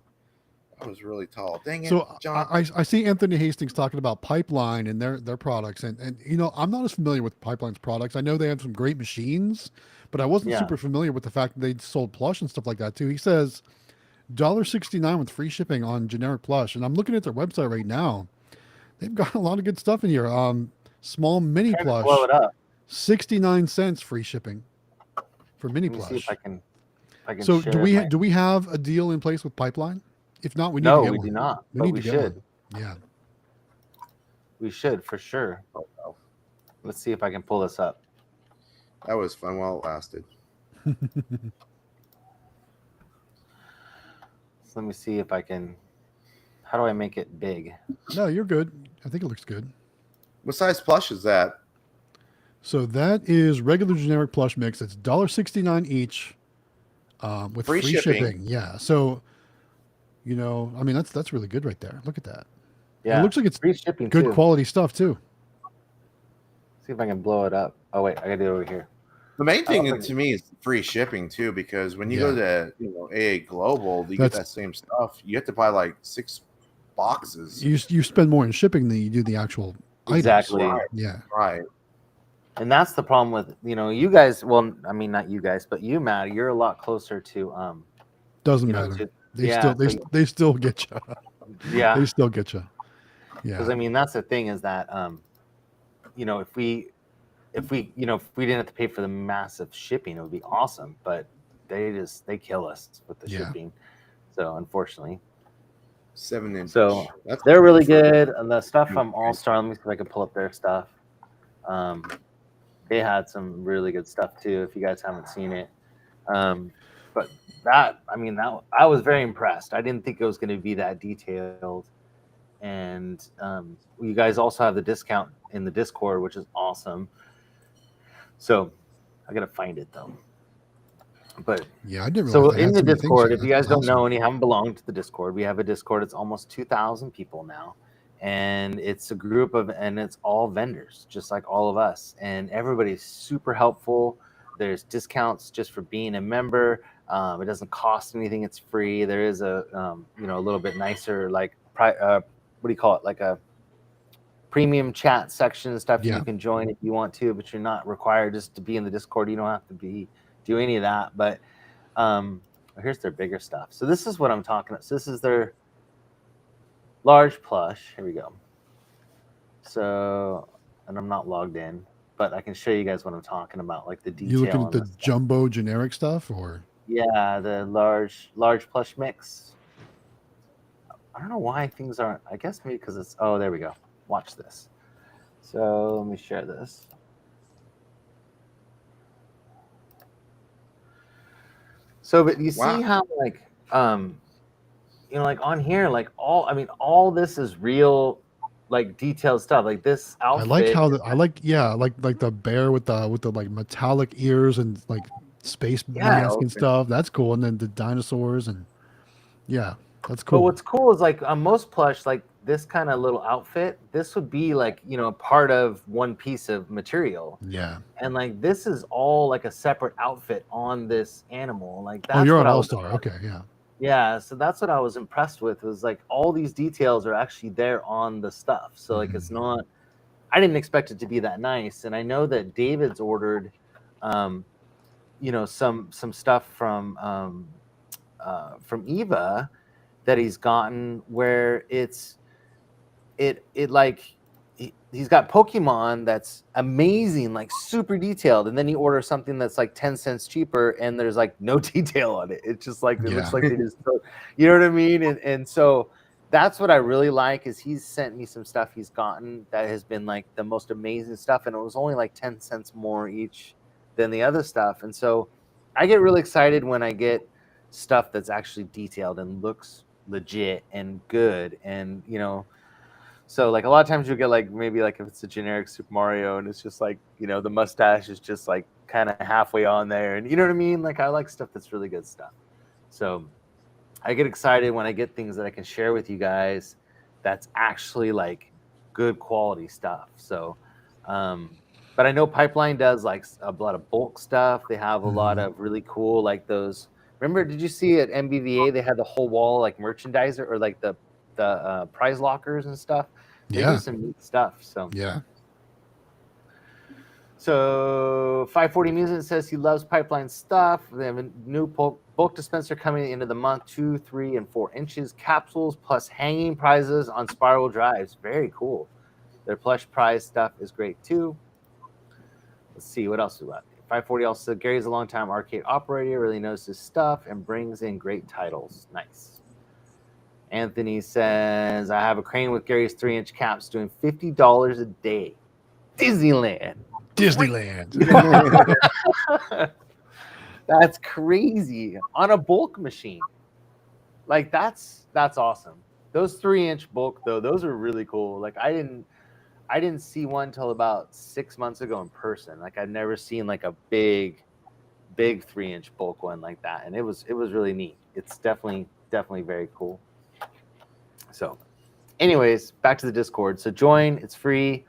I was really tall. Dang it, So John. I see Anthony Hastings talking about Pipeline and their products, and I'm not as familiar with Pipeline's products. I know they have some great machines, but I wasn't super familiar with the fact that they sold plush and stuff like that too. He says $1.69 with free shipping on generic plush, and I'm looking at their website right now. They've got a lot of good stuff in here. Small mini plush, blow it up. 69 cents free shipping for mini plush. See if I can So share do we have a deal in place with Pipeline? If not, we need no, to get we one. do not. We But need we to get should. one. Yeah. We should for sure. Let's see if I can pull this up. That was fun while it lasted. So let me see if I can. How do I make it big? No, you're good. I think it looks good. What size plush is that? So that is regular generic plush mix. It's $1.69 each, with free shipping. Yeah. So, I mean, that's really good right there. Look at that. Yeah. It looks like it's free shipping good too. quality stuff too. See if I can blow it up. Oh wait, I gotta do it over here. The main thing to me is free shipping too, because when you go to AA Global, you get that same stuff. You have to buy like 6 boxes. You spend more in shipping than you do the actual Exactly. items. Right. Yeah. Right. And that's the problem with you guys. Well, I mean, not you guys, but you, Matt. You're a lot closer to Doesn't matter. They still get you. Yeah. They still get you. Yeah. Because I mean, that's the thing is that if we didn't have to pay for the massive shipping, it would be awesome. But they kill us with the shipping. So unfortunately. 7-inch. So they're really good. And the stuff from All Star, let me see if I can pull up their stuff. They had some really good stuff too, if you guys haven't seen it. But I was very impressed. I didn't think it was going to be that detailed. And you guys also have the discount in the Discord, which is awesome. So I got to find it though. But yeah, I didn't. So in the Discord, if you guys don't know and you haven't belonged to the Discord, we have a Discord. It's almost 2,000 people now, and it's a group and it's all vendors, just like all of us. And everybody's super helpful. There's discounts just for being a member. It doesn't cost anything. It's free. There is a a little bit nicer like what do you call it, like a premium chat section and stuff. You can join if you want to, but you're not required just to be in the Discord. You don't have to do any of that. But here's their bigger stuff. So this is what I'm talking about. So this is their large plush. Here we go. So, and I'm not logged in, but I can show you guys what I'm talking about, like the detail. You looking at the jumbo generic stuff, or? Yeah, the large plush mix. I don't know why things aren't. I guess maybe because it's. Oh, there we go. Watch this. So let me share this. So, but you see how like like on here, like all this is real, like detailed stuff. Like this outfit. I like how like the bear with the like metallic ears and like space mask and stuff. That's cool. And then the dinosaurs and that's cool. But what's cool is like on most plush, like this kind of little outfit, this would be like part of one piece of material. Yeah. And like this is all like a separate outfit on this animal. Like that's you're an all-star. Okay, yeah. Yeah, so that's what I was impressed with, was like all these details are actually there on the stuff. So like it's not, I didn't expect it to be that nice. And I know that David's ordered some stuff from Eva that he's gotten where he's got Pokemon that's amazing, like super detailed, and then you order something that's like 10 cents cheaper and there's like no detail on it. It's just like it looks like they just you know what I mean? And so that's what I really like, is he's sent me some stuff he's gotten that has been like the most amazing stuff, and it was only like 10 cents more each than the other stuff. And so I get really excited when I get stuff that's actually detailed and looks legit and good. And so like a lot of times you'll get like maybe like if it's a generic Super Mario and it's just like the mustache is just like kind of halfway on there, and you know what I mean. Like I like stuff that's really good stuff. So I get excited when I get things that I can share with you guys that's actually like good quality stuff. So but I know Pipeline does like a lot of bulk stuff. They have a lot of really cool, like those. Remember, did you see at MBVA they had the whole wall like merchandiser, or like the prize lockers and stuff? They do some neat stuff. So So 540 Music says he loves Pipeline stuff. They have a new bulk dispenser coming into the month, 2, 3, and 4 inches capsules plus hanging prizes on spiral drives. Very cool. Their plush prize stuff is great too. Let's see what else we got. 540 also said Gary's a long-time arcade operator, really knows his stuff and brings in great titles. Nice. Anthony says, I have a crane with Gary's 3-inch caps doing $50 a day. Disneyland. That's crazy. On a bulk machine. Like that's awesome. Those 3-inch bulk though, those are really cool. Like I didn't see one till about 6 months ago in person. Like I'd never seen like a big 3-inch bulk one like that, and it was really neat. It's definitely very cool. So anyways, back to the Discord. So join, it's free.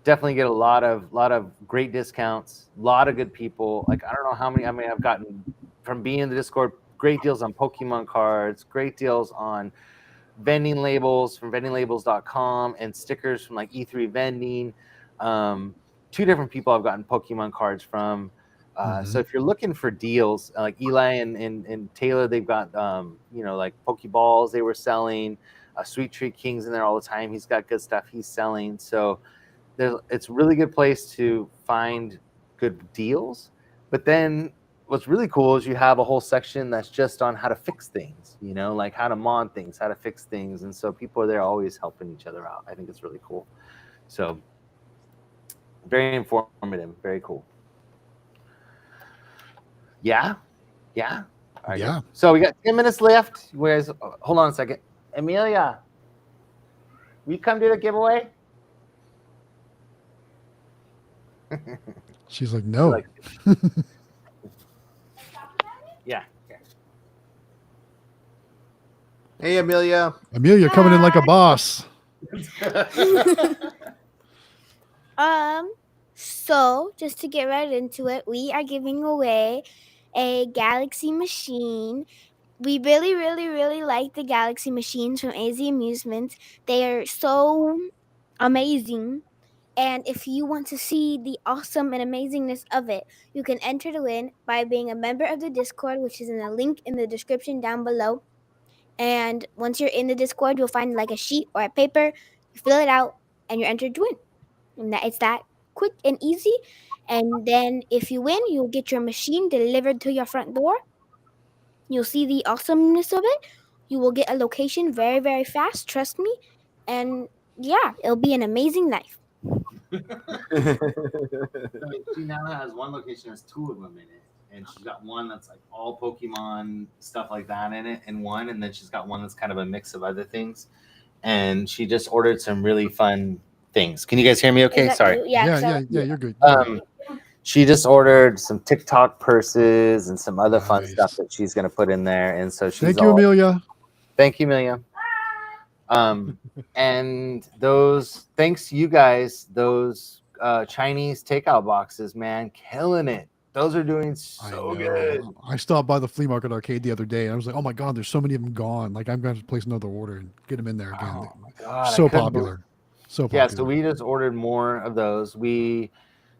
definitely get a lot of great discounts, a lot of good people. Like I don't know how many. I mean, I've gotten from being in the Discord great deals on Pokemon cards, great deals on vending labels from vendinglabels.com and stickers from like E3 vending. Two different people I've gotten Pokemon cards from. So if you're looking for deals, like Eli and Taylor, they've got like Pokeballs they were selling, Sweet Treat Kings in there all the time. He's got good stuff he's selling. So it's a really good place to find good deals. But then what's really cool is you have a whole section that's just on how to fix things, like how to mod things, how to fix things. And so people are there always helping each other out. I think it's really cool. So very informative, very cool. Yeah. All right, Yeah. So we got 10 minutes left. Where's hold on a second. Amelia, will you come do the giveaway? She's like, no. Yeah. Hey, Amelia. Amelia coming in like a boss. So just to get right into it, we are giving away a Galaxy machine. We really, really, really like the Galaxy machines from AZ Amusements. They are so amazing. And if you want to see the awesome and amazingness of it, you can enter to win by being a member of the Discord, which is in a link in the description down below. And once you're in the Discord, you'll find like a sheet or a paper. You fill it out, and you're entered to win. And it's that quick and easy. And then if you win, you'll get your machine delivered to your front door. You'll see the awesomeness of it. You will get a location very, very fast. Trust me. And yeah, it'll be an amazing life. She now has one location, has two of them in it, and she's got one that's like all Pokemon stuff like that in it, and then she's got one that's kind of a mix of other things. And she just ordered some really fun things. Can you guys hear me? Okay, sorry. Yeah, you're good. She just ordered some TikTok purses and some other fun stuff that she's going to put in there, and so she's. Thank you, Amelia. Thank you, Amelia. And those, thanks to you guys, those Chinese takeout boxes, man, killing it. Those are doing so good. I stopped by the flea market arcade the other day and I was like, oh my God, there's so many of them gone. Like I'm going to place another order and get them in there again. Oh my God, so popular. So popular. Yeah, so we just ordered more of those.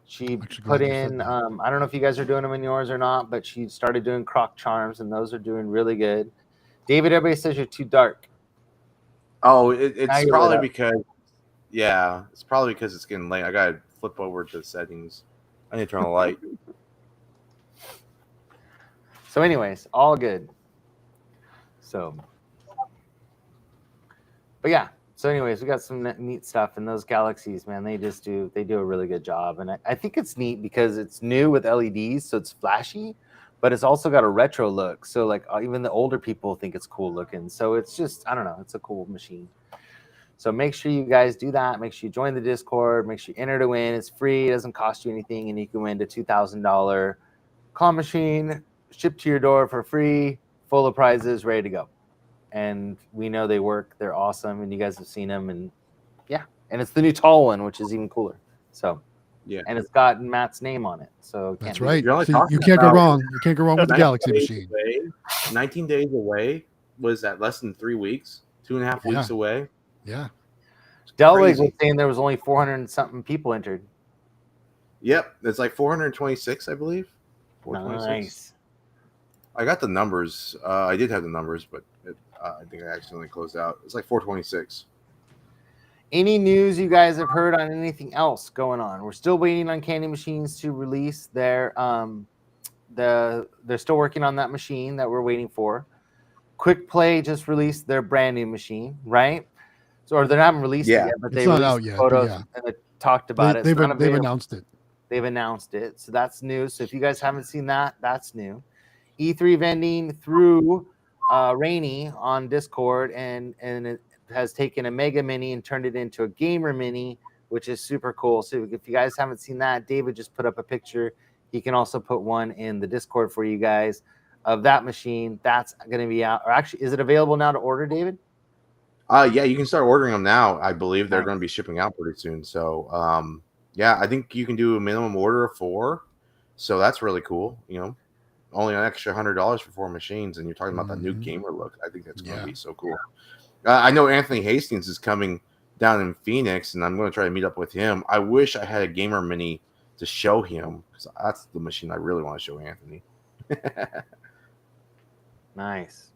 She put in, I don't know if you guys are doing them in yours or not, but she started doing croc charms and those are doing really good. David, everybody says you're too dark. Oh, it's probably because, it's probably because it's getting late. I got to flip over to settings. I need to turn on the light. So anyways, all good. So, but yeah. So anyways, we got some neat stuff, and those Galaxies, man, they do a really good job. And I think it's neat because it's new with LEDs, so it's flashy, but it's also got a retro look. So like even the older people think it's cool looking. So it's just, I don't know, it's a cool machine. So make sure you guys do that. Make sure you join the Discord. Make sure you enter to win. It's free. It doesn't cost you anything, and you can win the $2,000 claw machine shipped to your door for free, full of prizes, ready to go. And we know they work. They're awesome, and you guys have seen them. And yeah, and it's the new tall one, which is even cooler. So yeah, and it's got Matt's name on it. So that's right. So you can't go wrong. You can't go wrong with the Galaxy machine. 19 days away. Was that less than 3 weeks? 2.5 weeks away. Yeah. Delwig was saying there was only 400 and something people entered. Yep, it's like 426, I believe. 426. Nice. I got the numbers. I did have the numbers, but I think I accidentally closed out. It's like 426. Any news you guys have heard on anything else going on? We're still waiting on Candy Machines to release their they're still working on that machine that we're waiting for. Quick Play just released their brand new machine, right? So, or they haven't released it yet, but they released photos and they talked about it. They've announced it. They've announced it, so that's new. So if you guys haven't seen that, that's new. E3 vending through Rainy on Discord, and it has taken a Mega Mini and turned it into a Gamer Mini, which is super cool. So if you guys haven't seen that, David just put up a picture. He can also put one in the Discord for you guys of that machine. That's going to be out. Or actually, is it available now to order, David? Yeah, you can start ordering them now. I believe they're going to be shipping out pretty soon. So Yeah, I think you can do a minimum order of 4, so that's really cool. Only an extra $100 for 4 machines, and you're talking about that new gamer look. I think that's going to be so cool. I know Anthony Hastings is coming down in Phoenix, and I'm going to try to meet up with him. I wish I had a gamer mini to show him, because that's the machine I really want to show Anthony. Nice.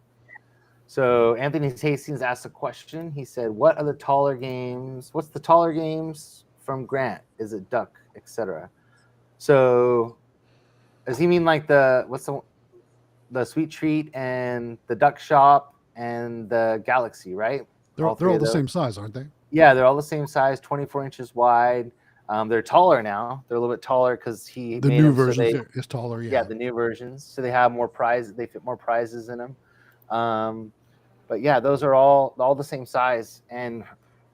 So Anthony Hastings asked a question. He said, "What are the taller games? What's the taller games from Grant? Is it Duck, etc.?" So, does he mean like the Sweet Treat and the Duck Shop and the Galaxy, right? They're all the same size, aren't they? Yeah, they're all the same size, 24 inches wide. They're taller now. They're a little bit taller because the new version is taller. Yeah, the new versions. So they have more prizes. They fit more prizes in them. But yeah, those are all the same size. And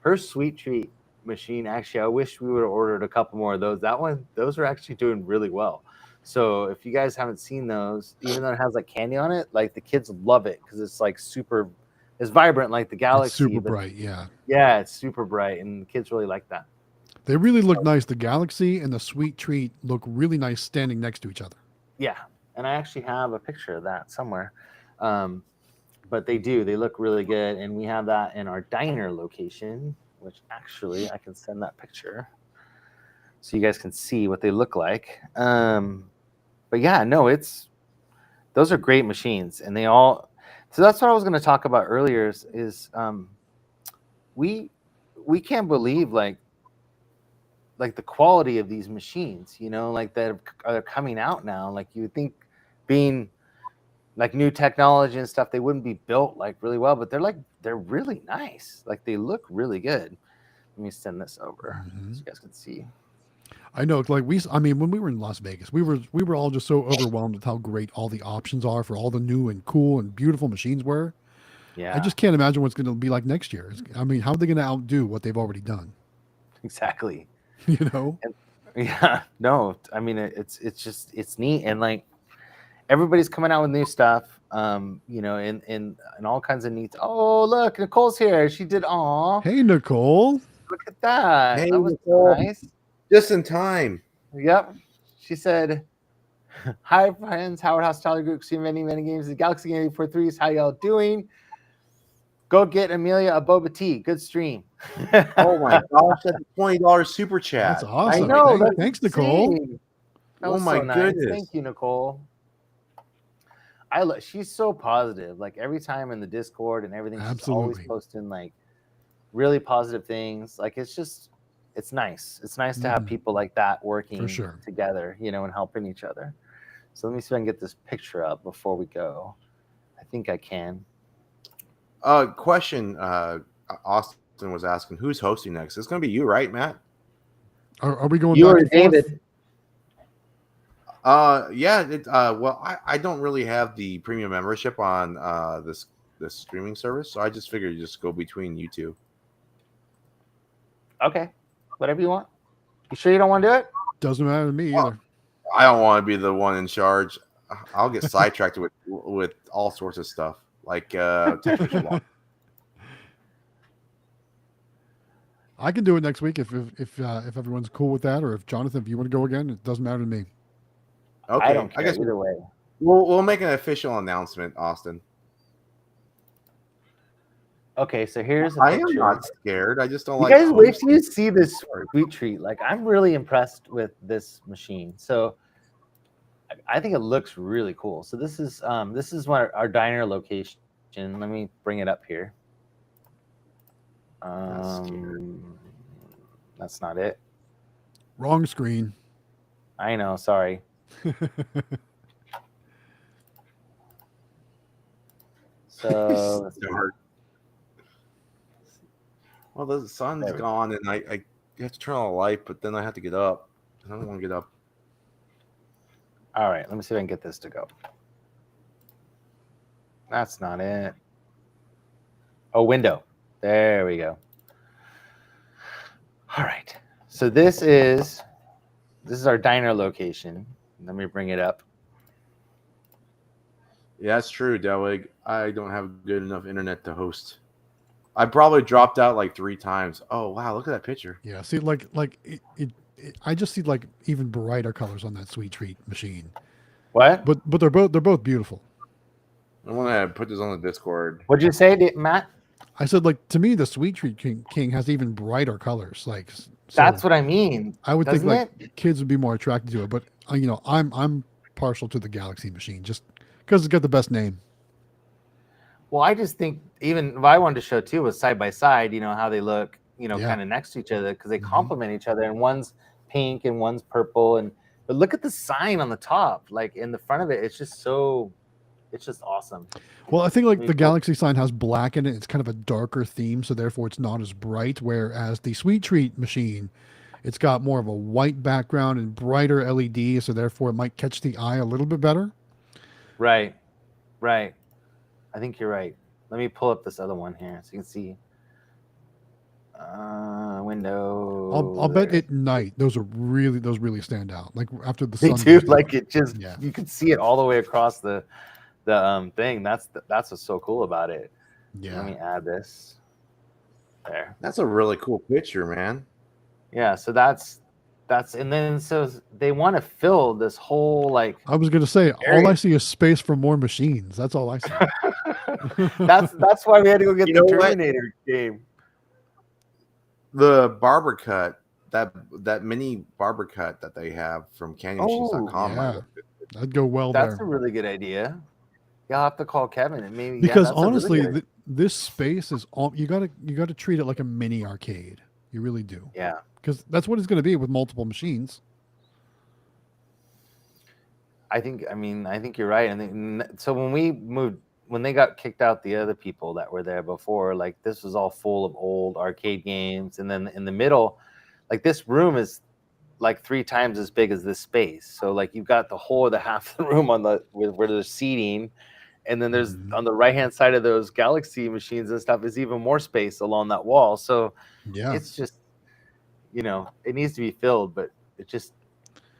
her Sweet Treat machine, actually, I wish we would have ordered a couple more of those. Those are actually doing really well. So if you guys haven't seen those, even though it has like candy on it, like the kids love it because it's like it's vibrant like the Galaxy. It's super bright, yeah. Yeah, it's super bright, and the kids really like that. They really look nice. The Galaxy and the Sweet Treat look really nice standing next to each other. Yeah, and I actually have a picture of that somewhere. But they do. They look really good, and we have that in our diner location, which actually I can send that picture so you guys can see what they look like. But yeah, no, those are great machines, and so that's what I was going to talk about earlier is we can't believe like the quality of these machines, like that are coming out now. Like you would think being like new technology and stuff, they wouldn't be built like really well, but they're really nice. Like they look really good. Let me send this over so you guys can see. I know, like when we were in Las Vegas, we were all just so overwhelmed with how great all the options are for all the new and cool and beautiful machines were. Yeah, I just can't imagine what's going to be like next year. How are they going to outdo what they've already done? Exactly. And, yeah, no, I mean it's neat, and like everybody's coming out with new stuff. In all kinds of neat. Oh, look, Nicole's here. She did. Aw. Hey, Nicole. Look at that. Hey, that was Nicole. Nice. Just in time. Yep. She said, "Hi, friends. Howard Hospitality Group. See many games. The Galaxy Game 43s. How y'all doing? Go get Amelia a boba tea. Good stream." Oh my gosh, that's a $20 super chat. That's awesome. I know. Thanks, Nicole. Oh my goodness. Thank you, Nicole. She's so positive. Like every time in the Discord and everything, she's always posting like really positive things. Like it's nice. It's nice to have people like that working together, and helping each other. So let me see if I can get this picture up before we go. I think I can. Question. Austin was asking, who's hosting next? It's going to be you, right, Matt? Are we going? You or David? Yeah. Well, I don't really have the premium membership on this streaming service, so I just figured you just go between you two. Okay, whatever you want. You sure you don't want to do it? Doesn't matter to me either. I don't want to be the one in charge. I'll get sidetracked with all sorts of stuff like texture law. I can do it next week if everyone's cool with that, or if Jonathan, if you want to go again, it doesn't matter to me. Okay, I don't care either way. We'll make an official announcement, Austin. Okay, so here's a picture. I am not scared. I just don't like. You guys wait till you see this Sweet Treat. Like I'm really impressed with this machine. So I think it looks really cool. So this is our diner location. Let me bring it up here. That's not it. Wrong screen. I know. Sorry. So well, the sun's gone, and I have to turn on the light, but then I have to get up. I don't want to get up. All right, let me see if I can get this to go. That's not it. Oh, window. There we go. All right. So this is our diner location. Let me bring it up. Yeah, that's true, Delwig. I don't have good enough internet to host. I probably dropped out like 3 times. Oh wow, look at that picture. Yeah, see, like I just see like even brighter colors on that Sweet Treat machine. What? But they're both beautiful. I want to put this on the Discord. What'd you say, Matt? I said, like, to me, the Sweet Treat King has even brighter colors. Like, so That's what I mean. I would think doesn't like it? kids would be more attracted to it. But I'm partial to the Galaxy machine just because it's got the best name. Well, I just think even what I wanted to show too was side by side. You know how they look. Yeah. Kind of next to each other because they complement each other. And one's pink and one's purple. But look at the sign on the top, like in the front of it. It's just awesome. Well, I think like the Galaxy sign has black in it. It's kind of a darker theme, so therefore it's not as bright. Whereas the Sweet Treat machine, it's got more of a white background and brighter LED, so therefore it might catch the eye a little bit better. Right. I think you're right. Let me pull up this other one here so you can see. Window. I'll bet at night those really stand out. Like after the They sun. do. goes down. Like it just you can see it all the way across the thing. That's what's so cool about it. Yeah. Let me add this. There. That's a really cool picture, man. Yeah. So that's and then so they want to fill this whole like. I was gonna say area. all I see is space for more machines. That's all I see. that's why we had to go get the Terminator game. The barber cut, that mini barber cut that they have from CanyonMachines.com. Yeah. That'd go well That's there. a really good idea. You'll have to call Kevin and maybe because honestly, this space is all you gotta treat it like a mini arcade. You really do. Yeah. Because that's what it's going to be with multiple machines. I think you're right. And so when they got kicked out, the other people that were there before, like this was all full of old arcade games. And then in the middle, like this room is like 3 times as big as this space. So like you've got the whole of the half the room where there's seating. And then there's on the right-hand side of those Galaxy machines and stuff is even more space along that wall. So it's just, it needs to be filled, but it just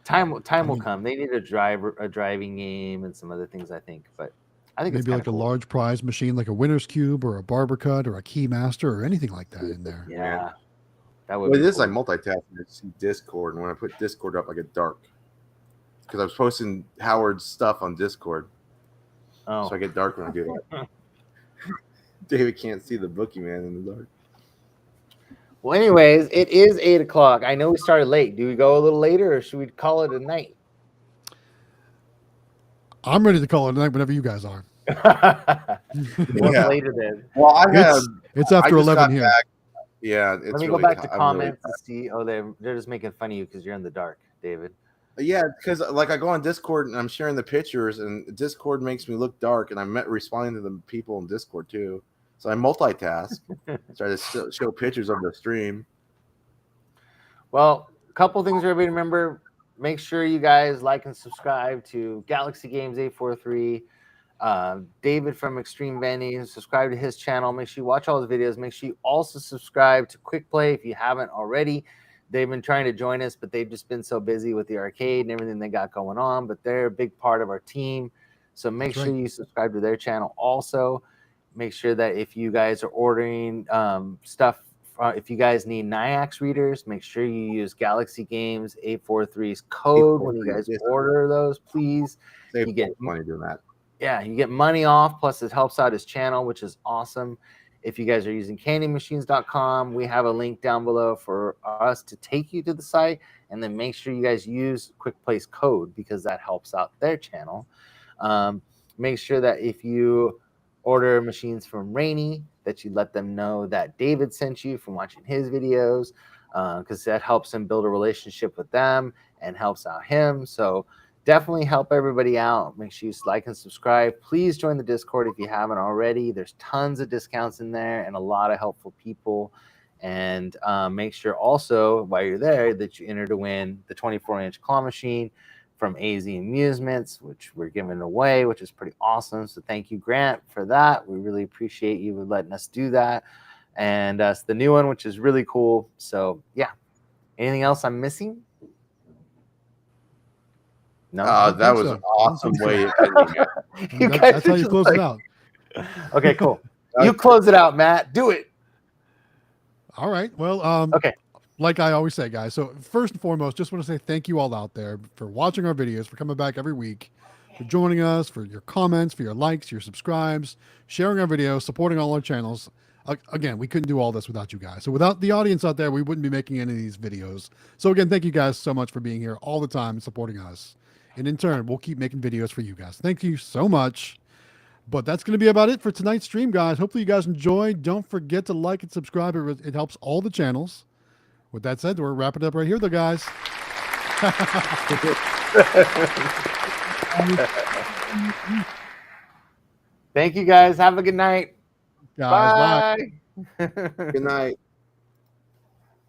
time will come. They need a driving game and some other things, I think. But I think maybe it's like a large prize machine, like a winner's cube or a barber cut or a key master or anything like that in there. Yeah, that would. Well, this is like multitasking. I see Discord, and when I put Discord up, I get dark because I was posting Howard's stuff on Discord. Oh, so I get dark when I do that. David can't see the bookie man in the dark. Well, anyways, it is 8:00. I know we started late. Do we go a little later, or should we call it a night? I'm ready to call it a night whenever you guys are. What's later then? Well, it's after 11 here. Back. Yeah, it's let me go back to comments and see. Oh, they're just making fun of you because you're in the dark, David. Yeah, because like I go on Discord and I'm sharing the pictures, and Discord makes me look dark, and I'm responding to the people in Discord too. So I multitask, try to show pictures of the stream. Well, a couple things for everybody to remember. Make sure you guys like and subscribe to Galaxy Games 843. David from Extreme Vending. Subscribe to his channel. Make sure you watch all his videos. Make sure you also subscribe to Quick Play if you haven't already. They've been trying to join us, but they've just been so busy with the arcade and everything they got going on. But they're a big part of our team. So make sure you subscribe to their channel also. Make sure that if you guys are ordering stuff, if you guys need NIAX readers, make sure you use Galaxy Games 843's code when you guys order those, please. You get money doing that. Yeah, you get money off, plus it helps out his channel, which is awesome. If you guys are using CanyonMachines.com, we have a link down below for us to take you to the site, and then make sure you guys use Quick Play's code because that helps out their channel. Make sure that if you order machines from Rainy, that you let them know that David sent you from watching his videos, because that helps him build a relationship with them and helps out him. So definitely help everybody out. Make sure you like and subscribe. Please join the Discord if you haven't already. There's tons of discounts in there and a lot of helpful people. And make sure also while you're there that you enter to win the 24-inch claw machine from AZ Amusements, which we're giving away, which is pretty awesome. So thank you, Grant, for that. We really appreciate you letting us do that. And it's the new one, which is really cool. So yeah. Anything else I'm missing? No, that was an awesome way of ending it. That's how you close it out. Okay, cool. You close it out, Matt. Do it. All right. Well, okay. like I always say, guys. So first and foremost, just want to say thank you all out there for watching our videos, for coming back every week, for joining us, for your comments, for your likes, your subscribes, sharing our videos, supporting all our channels. Again, we couldn't do all this without you guys. So without the audience out there, we wouldn't be making any of these videos. So again, thank you guys so much for being here all the time and supporting us. And in turn, we'll keep making videos for you guys. Thank you so much. But that's going to be about it for tonight's stream, guys. Hopefully you guys enjoyed. Don't forget to like and subscribe. It helps all the channels. With that said, we're wrapping it up right here, though, guys. Thank you, guys. Have a good night. Guys, bye. Bye. Good night.